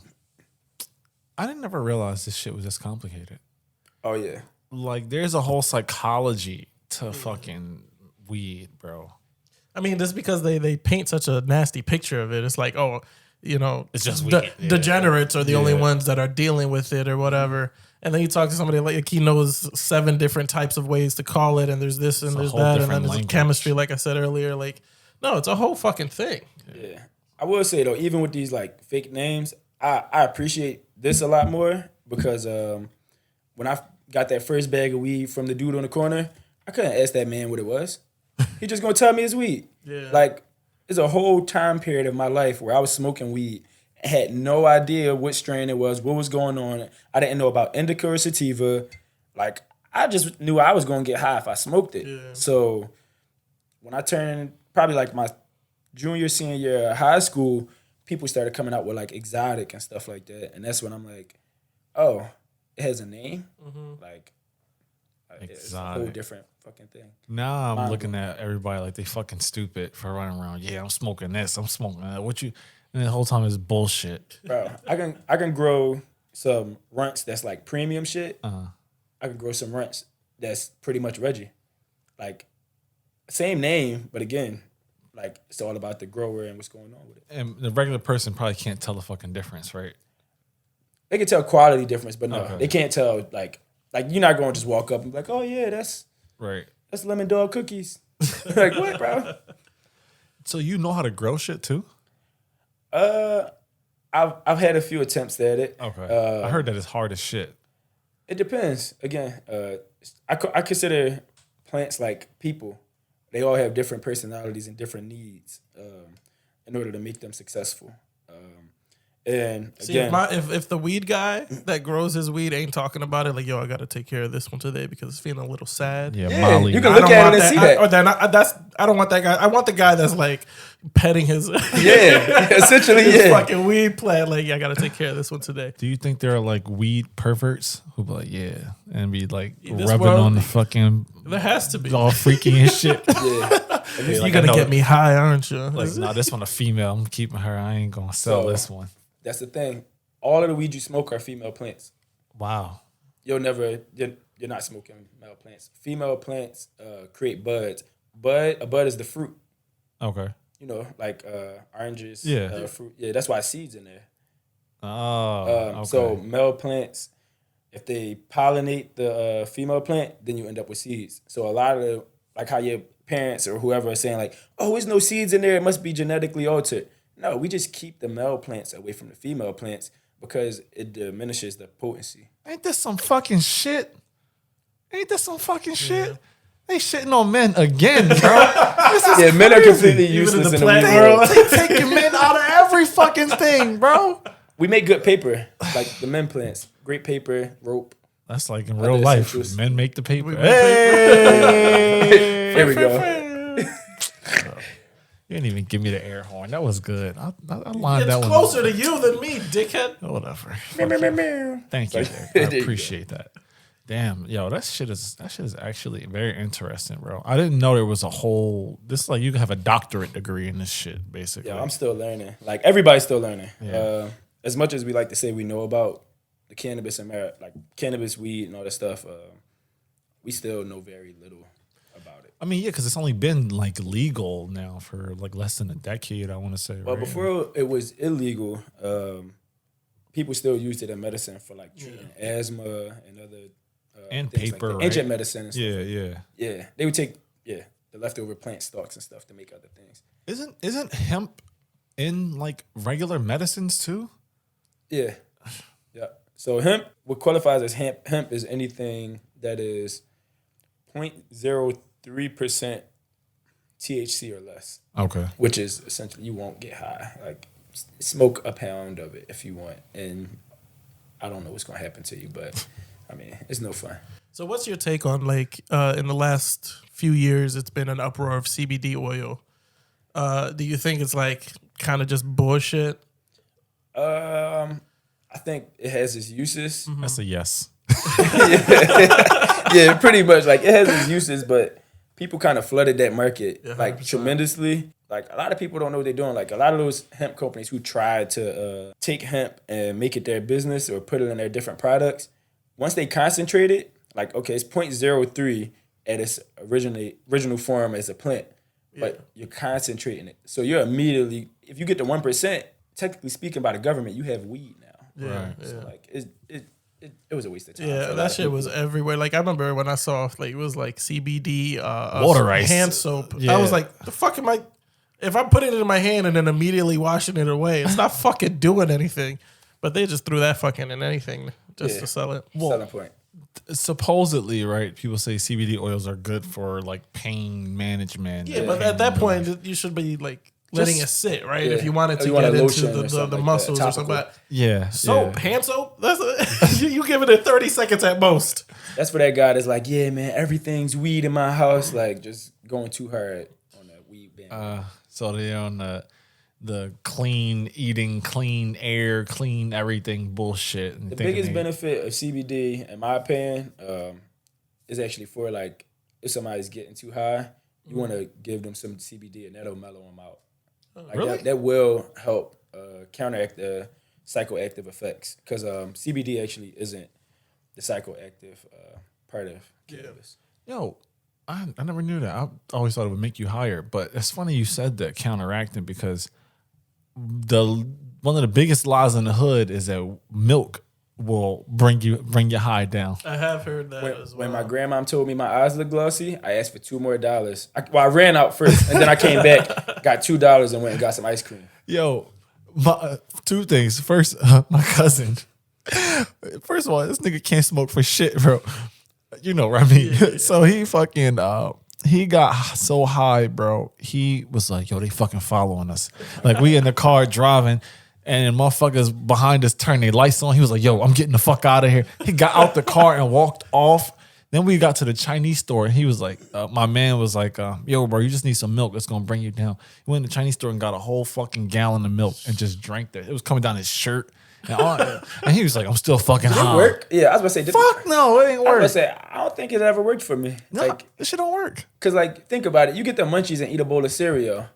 I didn't ever realize this shit was this complicated. Oh yeah. Like, there's a whole psychology to fucking weed, bro. I mean, just because they paint such a nasty picture of it, it's like, oh, you know, It's just weed. Yeah. degenerates are the only Yeah. ones that are dealing with it or whatever. And then you talk to somebody like he knows 7 different types of ways to call it, and there's this and It's a there's whole that, and different then there's language. chemistry, like I said earlier. Like, no, it's a whole fucking thing. Yeah. I will say though, even with these like fake names, I appreciate this a lot more because when I got that first bag of weed from the dude on the corner, I couldn't ask that man what it was. He just gonna tell me it's weed. Yeah. Like, there's a whole time period of my life where I was smoking weed and had no idea what strain it was, what was going on. I didn't know about indica or sativa. Like, I just knew I was gonna get high if I smoked it. Yeah. So when I turned probably like my junior, senior year of high school, people started coming out with like exotic and stuff like that. And that's when I'm like, oh, it has a name? Like, it's a whole Exotic. different fucking thing. Now I'm Mind looking at everybody like they fucking stupid for running around. Yeah, I'm smoking this. I'm smoking that. What you? And the whole time is bullshit. Bro, I can grow some runts that's like premium shit. I can grow some runts that's pretty much Reggie. Like, same name, but again, like, it's all about the grower and what's going on with it. And the regular person probably can't tell the fucking difference, right? They can tell quality difference, but no, Okay. they can't tell like you're not going to just walk up and be like, oh yeah, that's Right. lemon dog cookies. Like, what, bro? So you know how to grow shit too? I've had a few attempts at it. Okay. I heard that it's hard as shit. It depends. Again, I consider plants like people. They all have different personalities and different needs in order to make them successful. And See, again, if the weed guy that grows his weed ain't talking about it, like, yo, I got to take care of this one today because it's feeling a little sad. Yeah, yeah, Molly. you can I look don't at want it and see that. Or then I don't want that guy. I want the guy that's like petting his Yeah, essentially, his yeah. fucking weed plant. Like, yeah, I got to take care of this one today. Do you think there are like weed perverts who be like, yeah, and be like This rubbing world- on the fucking There has to be. all freaky and shit? Yeah. You're like, I gonna know- get me high, aren't you? Like, nah, this one a female. I'm keeping her. I ain't gonna sell So- this one. That's the thing. All of the weed you smoke are female plants. Wow. You're not smoking male plants. Female plants create buds. A bud is the fruit. Okay. You know, like oranges. Yeah. Fruit. Yeah, that's why seeds in there. Oh. Okay. So male plants, if they pollinate the female plant, then you end up with seeds. So a lot of the, like how your parents or whoever are saying like, oh, there's no seeds in there, it must be genetically altered. No, we just keep the male plants away from the female plants because it diminishes the potency. Ain't this some fucking shit? Ain't this some fucking shit? They shitting on men again, bro. This is Men are crazy. completely Even useless in the in the plant weed world. world. They taking men out of every fucking thing, bro. We make good paper, like the men plants. Great paper, rope. That's like in real Other life. essentials. Men make the paper. make Hey! There we go. You didn't even give me the air horn. That was good. I lined It's that one. closer to you than me, dickhead. Whatever. There Thank you. Sorry. Derek. I There you go. appreciate that. Damn, yo, that shit is actually very interesting, bro. I didn't know there was a whole. This is like you can have a doctorate degree in this shit, basically. Yeah, I'm still learning. Like everybody's still learning. Yeah. As much as we like to say we know about the cannabis and like cannabis, weed, and all that stuff, we still know very little about it. I mean, yeah, because it's only been like legal now for like less than a decade. I want to say. Well, right? before it was illegal, people still used it in medicine for like treating asthma and other And things paper, like that. right? Ancient medicine. And stuff. Yeah. They would take the leftover plant stalks and stuff to make other things. Isn't hemp in like regular medicines too? Yeah. So hemp, what qualifies as hemp is anything that is 0.03% THC or less, Okay. which is essentially you won't get high. Like smoke a pound of it if you want, and I don't know what's gonna happen to you, but I mean it's no fun. So what's your take on like in the last few years it's been an uproar of CBD oil? Do you think it's like kind of just bullshit? I think it has its uses. That's a yes. Yeah, pretty much. Like it has its uses, but people kind of flooded that market like 100%. tremendously. Like a lot of people don't know what they're doing. Like a lot of those hemp companies who try to take hemp and make it their business or put it in their different products, once they concentrate it, like okay, it's 0.03 at its original form as a plant, but you're concentrating it. So you're immediately, if you get to 1%, technically speaking, by the government, you have weed now. Yeah, Right. So like it was a waste of time. Yeah, that shit was everywhere. Like I remember when I saw like it was like CBD Water ice. hand soap. Yeah. I was like, the fuck am I? If I'm putting it in my hand and then immediately washing it away, it's not fucking doing anything. But they just threw that fucking in anything just to sell it. selling point. Supposedly, right? People say CBD oils are good for like pain management. Yeah, but at that point, you should be like letting it sit, right? yeah. If you wanted Or to you want get a into lotion or the something like muscles that, or something. But yeah, soap, yeah. hand soap, you giving it 30 seconds at most. That's for that guy that's like, yeah, man, everything's weed in my house. Like just going too hard on that weed band. So they're on the clean eating, clean air, clean everything bullshit. And The biggest benefit of CBD, in my opinion, is actually for like if somebody's getting too high, you want to give them some CBD and that'll mellow them out. Like really? that will help counteract the psychoactive effects because CBD actually isn't the psychoactive part of cannabis. Yo, I never knew that. I always thought it would make you higher, but it's funny you said that counteracting because one of the biggest lies in the hood is that milk will bring you high down. I have heard that as well. When my grandma told me my eyes look glossy, I asked for $2 more. I ran out first, and then I came back, got $2, and went and got some ice cream. Yo, two things. First, my cousin. First of all, this nigga can't smoke for shit, bro. You know what I mean? Yeah. So he fucking he got so high, bro. He was like, yo, they fucking following us. Like we in the car driving. And motherfuckers behind us turned their lights on. He was like, yo, I'm getting the fuck out of here. He got out the car and walked off. Then we got to the Chinese store. And he was like, my man was like, yo, bro, you just need some milk. It's going to bring you down. He went to the Chinese store and got a whole fucking gallon of milk and just drank that. It was coming down his shirt. And he was like, I'm still fucking high. Did it work? Yeah, I was about to say. Fuck no, it ain't I work. was about to say, I don't think it ever worked for me. No, Like, this shit don't work. because like, think about it. You get the munchies and eat a bowl of cereal.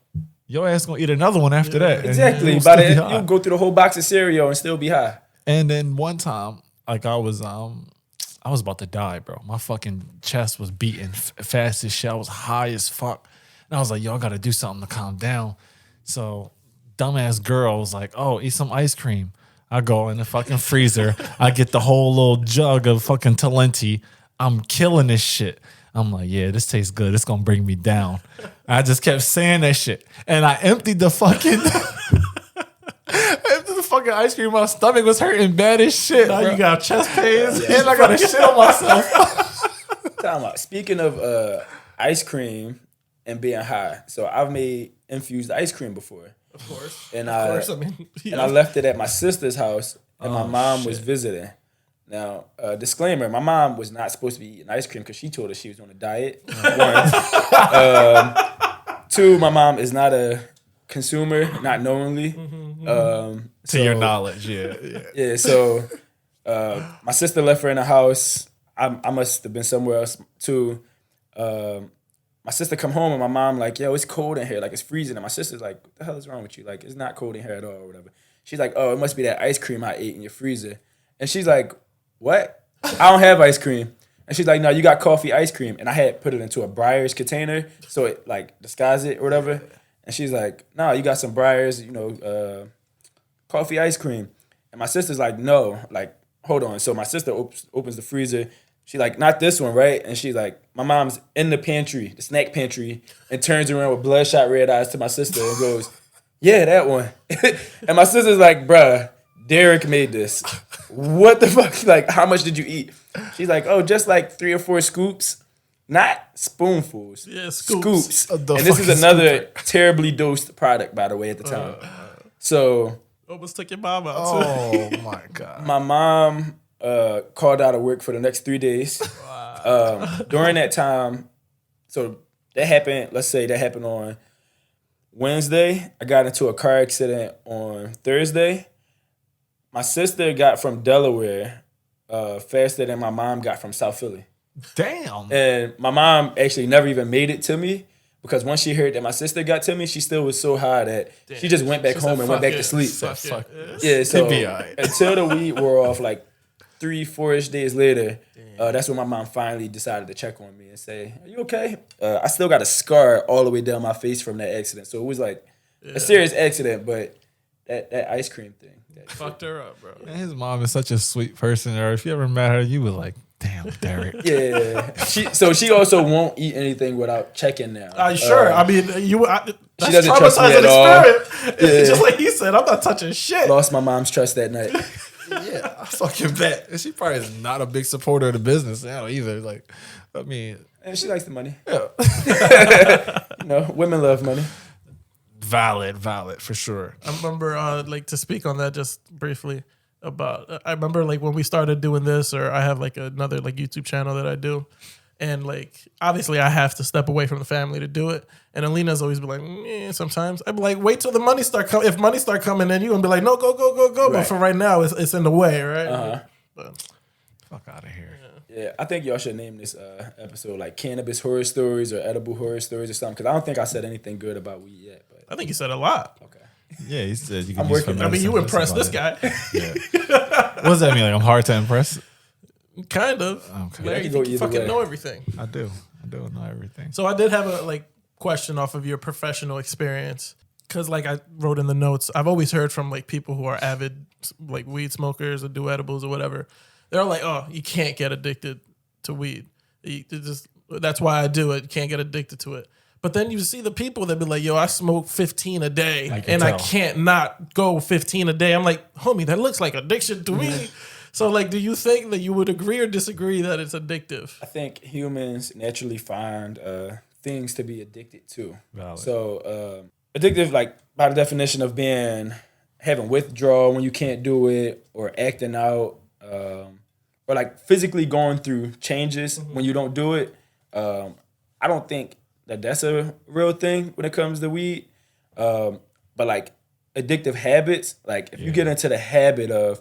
Your ass gonna eat another one after that. Exactly. And By you'll still be the high. you go through the whole box of cereal and still be high. And then one time, like I was about to die, bro. My fucking chest was beating fast as shit. I was high as fuck. And I was like, yo, I gotta do something to calm down. So dumbass girl was like, oh, eat some ice cream. I go in the fucking freezer. I get the whole little jug of fucking Talenti. I'm killing this shit. I'm like, yeah, this tastes good. It's gonna bring me down. I just kept saying that shit. And I emptied the fucking ice cream. My stomach was hurting bad as shit. Now bro. you got chest pains. And I got a shit on myself. Time out. Speaking of ice cream and being high, so I've made infused ice cream before. Of course. And Of course. I mean, and I left it at my sister's house, and my mom was visiting. Now, disclaimer: my mom was not supposed to be eating ice cream because she told us she was on a diet. One. Two, my mom is not a consumer, not knowingly. To your knowledge, yeah. Yeah. So, my sister left her in the house. I must have been somewhere else too. My sister come home and my mom like, yo, it's cold in here, like it's freezing. And my sister's like, what the hell is wrong with you? Like, it's not cold in here at all or whatever. She's like, oh, it must be that ice cream I ate in your freezer. And she's like, what? I don't have ice cream. And she's like, no, you got coffee ice cream. And I had put it into a Breyers container so it like disguised it or whatever. And she's like, no, you got some Breyers, coffee ice cream. And my sister's like, no, like, hold on. So my sister opens the freezer. She's like, not this one, right? And she's like, my mom's in the pantry, the snack pantry, and turns around with bloodshot red eyes to my sister and goes, yeah, that one. And my sister's like, bruh, Derek made this. What the fuck? Like, how much did you eat? She's like, oh, just like 3 or 4 scoops. Not spoonfuls. Yeah, scoops. And this is another terribly dosed product, by the way, at the time. So almost took your mom out. Oh my God. my mom called out of work for the next 3 days. Wow. During that time, so that happened. Let's say that happened on Wednesday. I got into a car accident on Thursday. My sister got from Delaware faster than my mom got from South Philly. Damn. And my mom actually never even made it to me because once she heard that my sister got to me, she still was so high that she just went back home and went back to sleep. Yeah, so until the weed wore off, like 3-4-ish days later, that's when my mom finally decided to check on me and say, "Are you okay?" I still got a scar all the way down my face from that accident, so it was like a serious accident, but that ice cream thing fucked her up, bro. Man, his mom is such a sweet person. Or if you ever met her, you were like, damn, Derek. Yeah. She also won't eat anything without checking now. Sure. I mean, that's she doesn't trust me at all. Yeah. Just like he said, I'm not touching shit. Lost my mom's trust that night. Yeah, I fucking bet. And she probably is not a big supporter of the business now either. Like, I mean. And she likes the money. Yeah. Women love money. Valid for sure. I remember, to speak on that just briefly about, I remember like when we started doing this, or I have like another like YouTube channel that I do, and like obviously I have to step away from the family to do it. And Alina's always be like, sometimes I'd be like, wait till the money start coming. If money start coming, then you gonna be like, no, go. Right. But for right now, it's in the way, right? But, fuck out of here. Yeah, I think y'all should name this episode like cannabis horror stories or edible horror stories or something, because I don't think I said anything good about weed yet. But I think you said a lot. Okay. Yeah, he said you can I'm use working. for I mean, you impressed this guy. Yeah. What does that mean? Like I'm hard to impress? Kind of. Okay. Larry, That could go you either fucking way. know everything. I do know everything. So I did have a question off of your professional experience, because like I wrote in the notes, I've always heard from like people who are avid like weed smokers or do edibles or whatever. They're like, oh, you can't get addicted to weed. That's why I do it. You can't get addicted to it. But then you see the people that be like, yo, I smoke 15 a day and I can't not go 15 a day. I'm like, homie, that looks like addiction to me. So like, do you think that you would agree or disagree that it's addictive? I think humans naturally find things to be addicted to. Valid. So addictive, like by the definition of having withdrawal when you can't do it, or acting out, or like physically going through changes when you don't do it. I don't think that's a real thing when it comes to weed. But like addictive habits, like if you get into the habit of,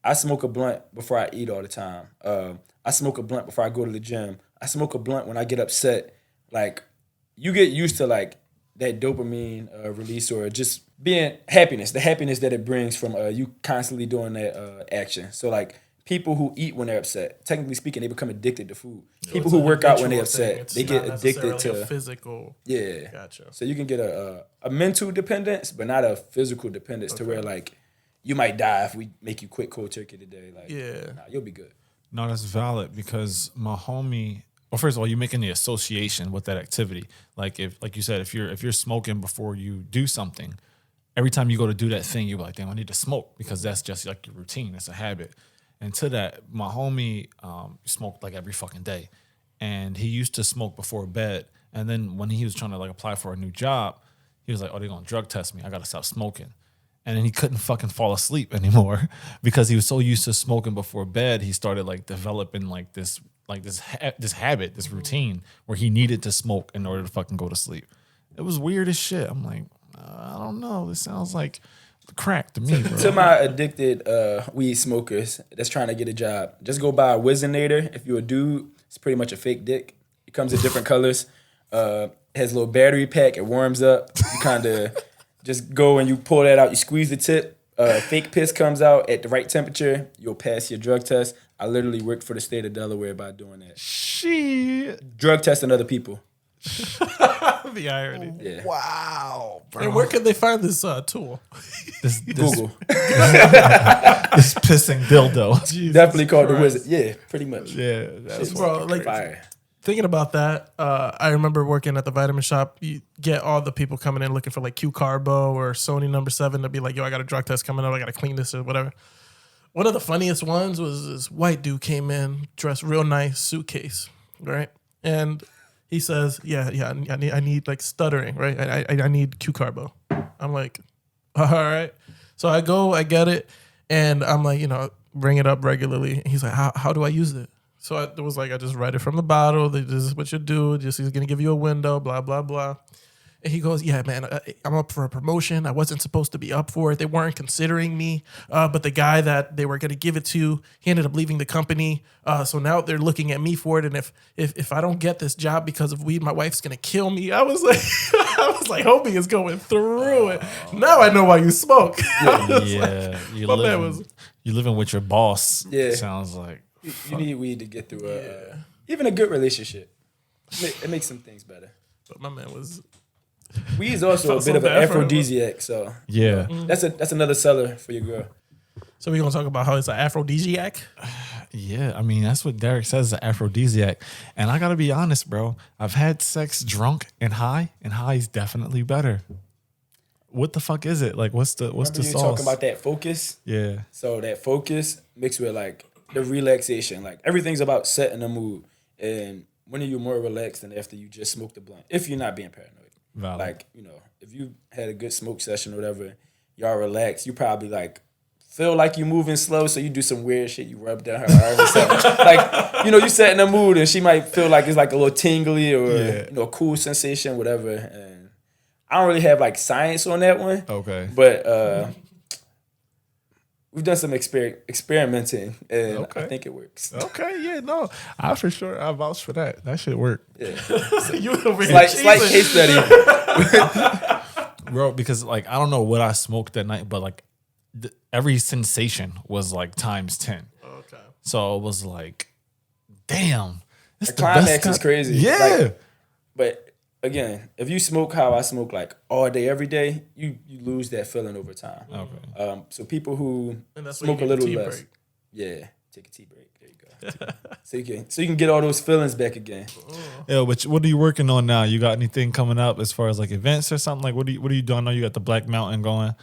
I smoke a blunt before I eat all the time. I smoke a blunt before I go to the gym. I smoke a blunt when I get upset. Like you get used to like that dopamine release, or just being happiness, the happiness that it brings from you constantly doing that action. So like people who eat when they're upset, technically speaking, they become addicted to food. People who work out when they're upset, they get addicted to physical. Yeah. Gotcha. So you can get a mental dependence, but not a physical dependence to where like you might die if we make you quit cold turkey today. Like, nah, you'll be good. No, that's valid, because my homie. Well, first of all, you're making the association with that activity. Like you said, if you're smoking before you do something, every time you go to do that thing, you're like, damn, I need to smoke, because that's just like your routine. It's a habit. And to that, my homie smoked like every fucking day, and he used to smoke before bed. And then when he was trying to like apply for a new job, he was like, oh, they're gonna drug test me. I gotta stop smoking. And then he couldn't fucking fall asleep anymore because he was so used to smoking before bed. He started like developing like this habit, this routine where he needed to smoke in order to fucking go to sleep. It was weird as shit. I'm like, I don't know. This sounds like crack to me, bro. To my addicted weed smokers that's trying to get a job, just go buy a Wizinator. If you're a dude, it's pretty much a fake dick. It comes in different colors. It has a little battery pack. It warms up. You kind of just go and you pull that out. You squeeze the tip. Fake piss comes out at the right temperature. You'll pass your drug test. I literally worked for the state of Delaware by doing that. Shit. Drug testing other people. The irony. Yeah. Wow, bro. And where can they find this tool? This Google. this pissing dildo. Definitely called the Wizard. Yeah, pretty much. Yeah, that's Bro, like Fire. thinking about that, I remember working at the vitamin shop. You get all the people coming in looking for like Q Carbo or Sony number 7 to be like, yo, I got a drug test coming up. I got to clean this or whatever. One of the funniest ones was this white dude came in, dressed real nice, suitcase, right? And he says, yeah, I need like stuttering, right? I need Q Carbo. I'm like, all right. So I get it, and I'm like, bring it up regularly. And he's like, how do I use it? So it was like, I just read it from the bottle. This is what you do. Just he's gonna give you a window. Blah blah blah. And he goes, yeah, man, I'm up for a promotion. I wasn't supposed to be up for it. They weren't considering me. But the guy that they were going to give it to, he ended up leaving the company. So now they're looking at me for it. And if I don't get this job because of weed, my wife's going to kill me. I was like, homie is going through it. Now I know why you smoke. Yeah. You living with your boss. Yeah. Sounds like. You need weed to get through even a good relationship. It makes some things better. But my man was... Weed is also a bit of an aphrodisiac, so yeah, that's another seller for your girl. So we gonna talk about how it's an aphrodisiac? Yeah, I mean that's what Derek says is an aphrodisiac, and I gotta be honest, bro. I've had sex drunk and high is definitely better. What the fuck is it? Like, what's the sauce? Talking about that focus? Yeah. So that focus mixed with like the relaxation, like everything's about setting the mood, and when are you more relaxed than after you just smoked the blunt? If you're not being paranoid. Valid. Like, if you had a good smoke session or whatever, y'all relax, you probably like feel like you moving slow, so you do some weird shit, you rub down her arm or something. Like, you set in the mood and she might feel like it's like a little tingly or a cool sensation, whatever. And I don't really have like science on that one. Okay. But we've done some experimenting, and I think it works. Okay, yeah, no, I vouch for that. That shit work. Yeah. You over here Slight case study. Bro, because like I don't know what I smoked that night, but like every sensation was like times 10. Okay. So it was like, damn, The climax is crazy. Yeah. Like, but again, if you smoke how I smoke, like all day, every day, you lose that feeling over time. Okay. So people who And smoke a little less, break. yeah, take a tea break. There you go. so you can get all those feelings back again. Yeah, but what are you working on now? You got anything coming up as far as like events or something? Like what are you doing? I know you got the Black Mountain going.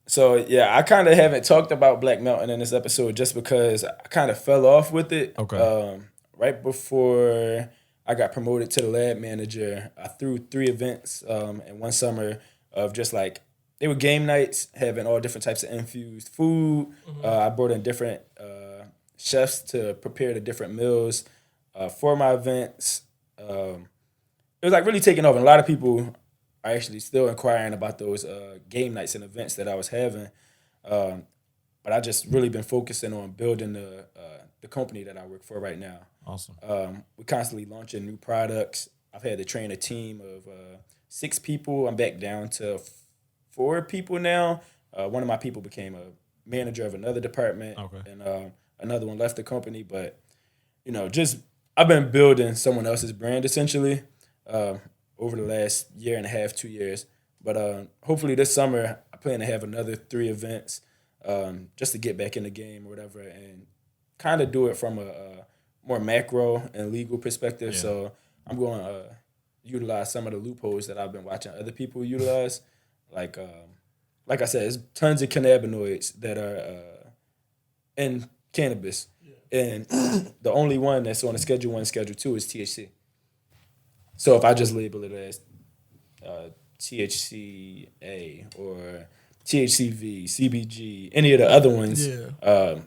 So yeah, I kind of haven't talked about Black Mountain in this episode just because I kind of fell off with it. Okay. Right before I got promoted to the lab manager, I threw 3 events in one summer of just like, they were game nights, having all different types of infused food. I brought in different chefs to prepare the different meals for my events. It was like really taking off, and a lot of people are actually still inquiring about those game nights and events that I was having. But I just really been focusing on building the company that I work for right now. Awesome. We're constantly launching new products. I've had to train a team of 6 people. I'm back down to 4 people now. One of my people became a manager of another department, and another one left the company. But just I've been building someone else's brand essentially over the last year and a half, 2 years. But hopefully this summer I plan to have another 3 events just to get back in the game or whatever, and kind of do it from a more macro and legal perspective. Yeah. So I'm going to utilize some of the loopholes that I've been watching other people utilize. Like I said, there's tons of cannabinoids that are in cannabis. Yeah. And the only one that's on a Schedule 1, Schedule 2 is THC. So if I just label it as THCA or THCV, CBG, any of the other ones, I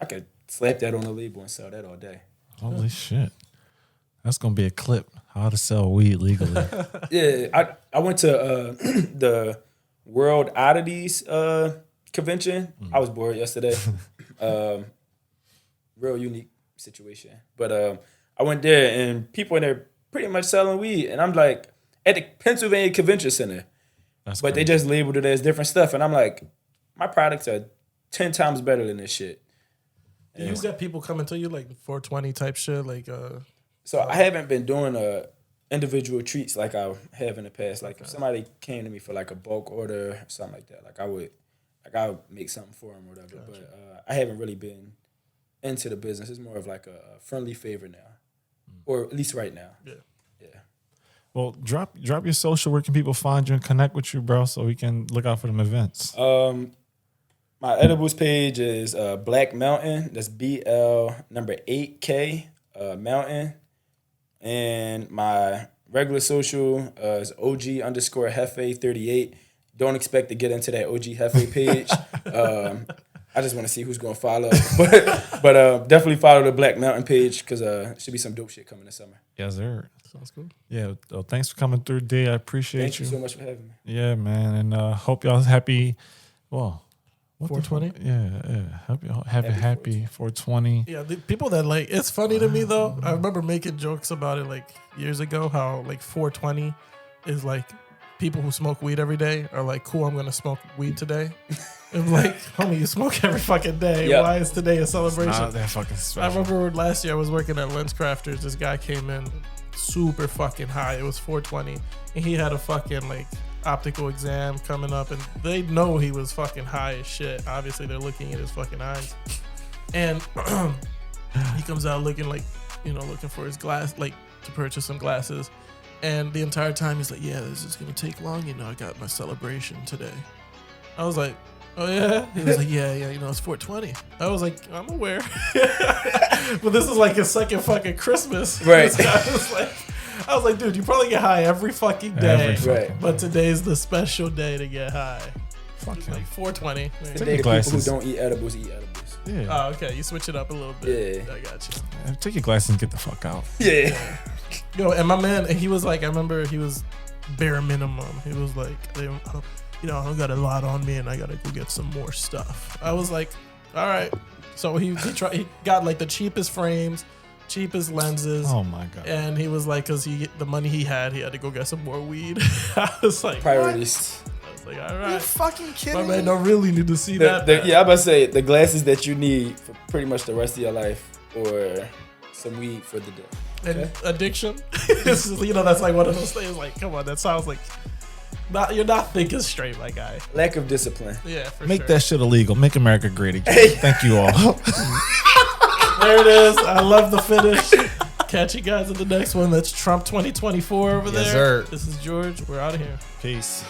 could slap that on the label and sell that all day. Holy shit. That's going to be a clip. How to sell weed legally. Yeah, I went to the World Oddities convention. I was bored yesterday. Real unique situation. But I went there and people in there pretty much selling weed. And I'm like, at the Pennsylvania Convention Center. But crazy. They just labeled it as different stuff. And I'm like, my products are 10 times better than this shit. You got people coming to you like 420 type shit, like. So I haven't been doing individual treats like I have in the past. Like if somebody came to me for like a bulk order or something like that, I would make something for them or whatever. Gotcha. But I haven't really been into the business. It's more of like a friendly favor now, or at least right now. Yeah. Well, drop your social. Where can people find you and connect with you, bro, so we can look out for them events? My edibles page is Black Mountain. That's BL8K Mountain. And my regular social is OG_Hefe38. Don't expect to get into that OG Hefe page. I just want to see who's going to follow. But definitely follow the Black Mountain page because should be some dope shit coming this summer. Yes, sir. Sounds good. Yeah. Well, thanks for coming through, D. I appreciate Thank you so much for having me. Yeah, man. And hope y'all happy. Well, 420? Yeah. Hope y'all have a happy 420. Yeah, the people that like, it's funny to me though. I remember making jokes about it like years ago, how like 420 is like people who smoke weed every day are like, cool, I'm going to smoke weed today. And like, homie, you smoke every fucking day. Yep. Why is today a celebration? Not that fucking special. I remember last year I was working at Lens Crafters. This guy came in super fucking high. It was 420. And he had a fucking like optical exam coming up. And they know he was fucking high as shit. Obviously, they're looking at his fucking eyes. And he comes out looking like, looking for his glass, like to purchase some glasses. And the entire time he's like, yeah, this is going to take long. I got my celebration today. I was like, oh, yeah? He was like, yeah, it's 420. I was like, I'm aware. But this is like his second fucking Christmas. Right. I was like, dude, you probably get high every fucking day. Right. But today's the special day to get high. Fuck It's him. like 420. The day the people who don't eat edibles eat edibles. Yeah. Oh, okay. You switch it up a little bit. Yeah. I got you. Take your glasses and get the fuck out. Yeah. And my man, he was like, I remember he was bare minimum. He was like, I don't got a lot on me and I got to go get some more stuff. I was like, all right. So he got like the cheapest frames, cheapest lenses. Oh my God. And he was like, because the money he had to go get some more weed. I was like, Priorities. what? I was like, all Are you right. fucking My kidding man me? don't really need to see that. Yeah, I'm about to say the glasses that you need for pretty much the rest of your life or some weed for the day. And addiction. It's just, that's like one of those things. Like, come on, that sounds like you're not thinking straight, my guy. Lack of discipline. Yeah, for Make sure. that shit illegal. Make America great again. Thank you all. There it is. I love the finish. Catch you guys in the next one. That's Trump 2024 over there. Yes, sir. This is George. We're out of here. Peace.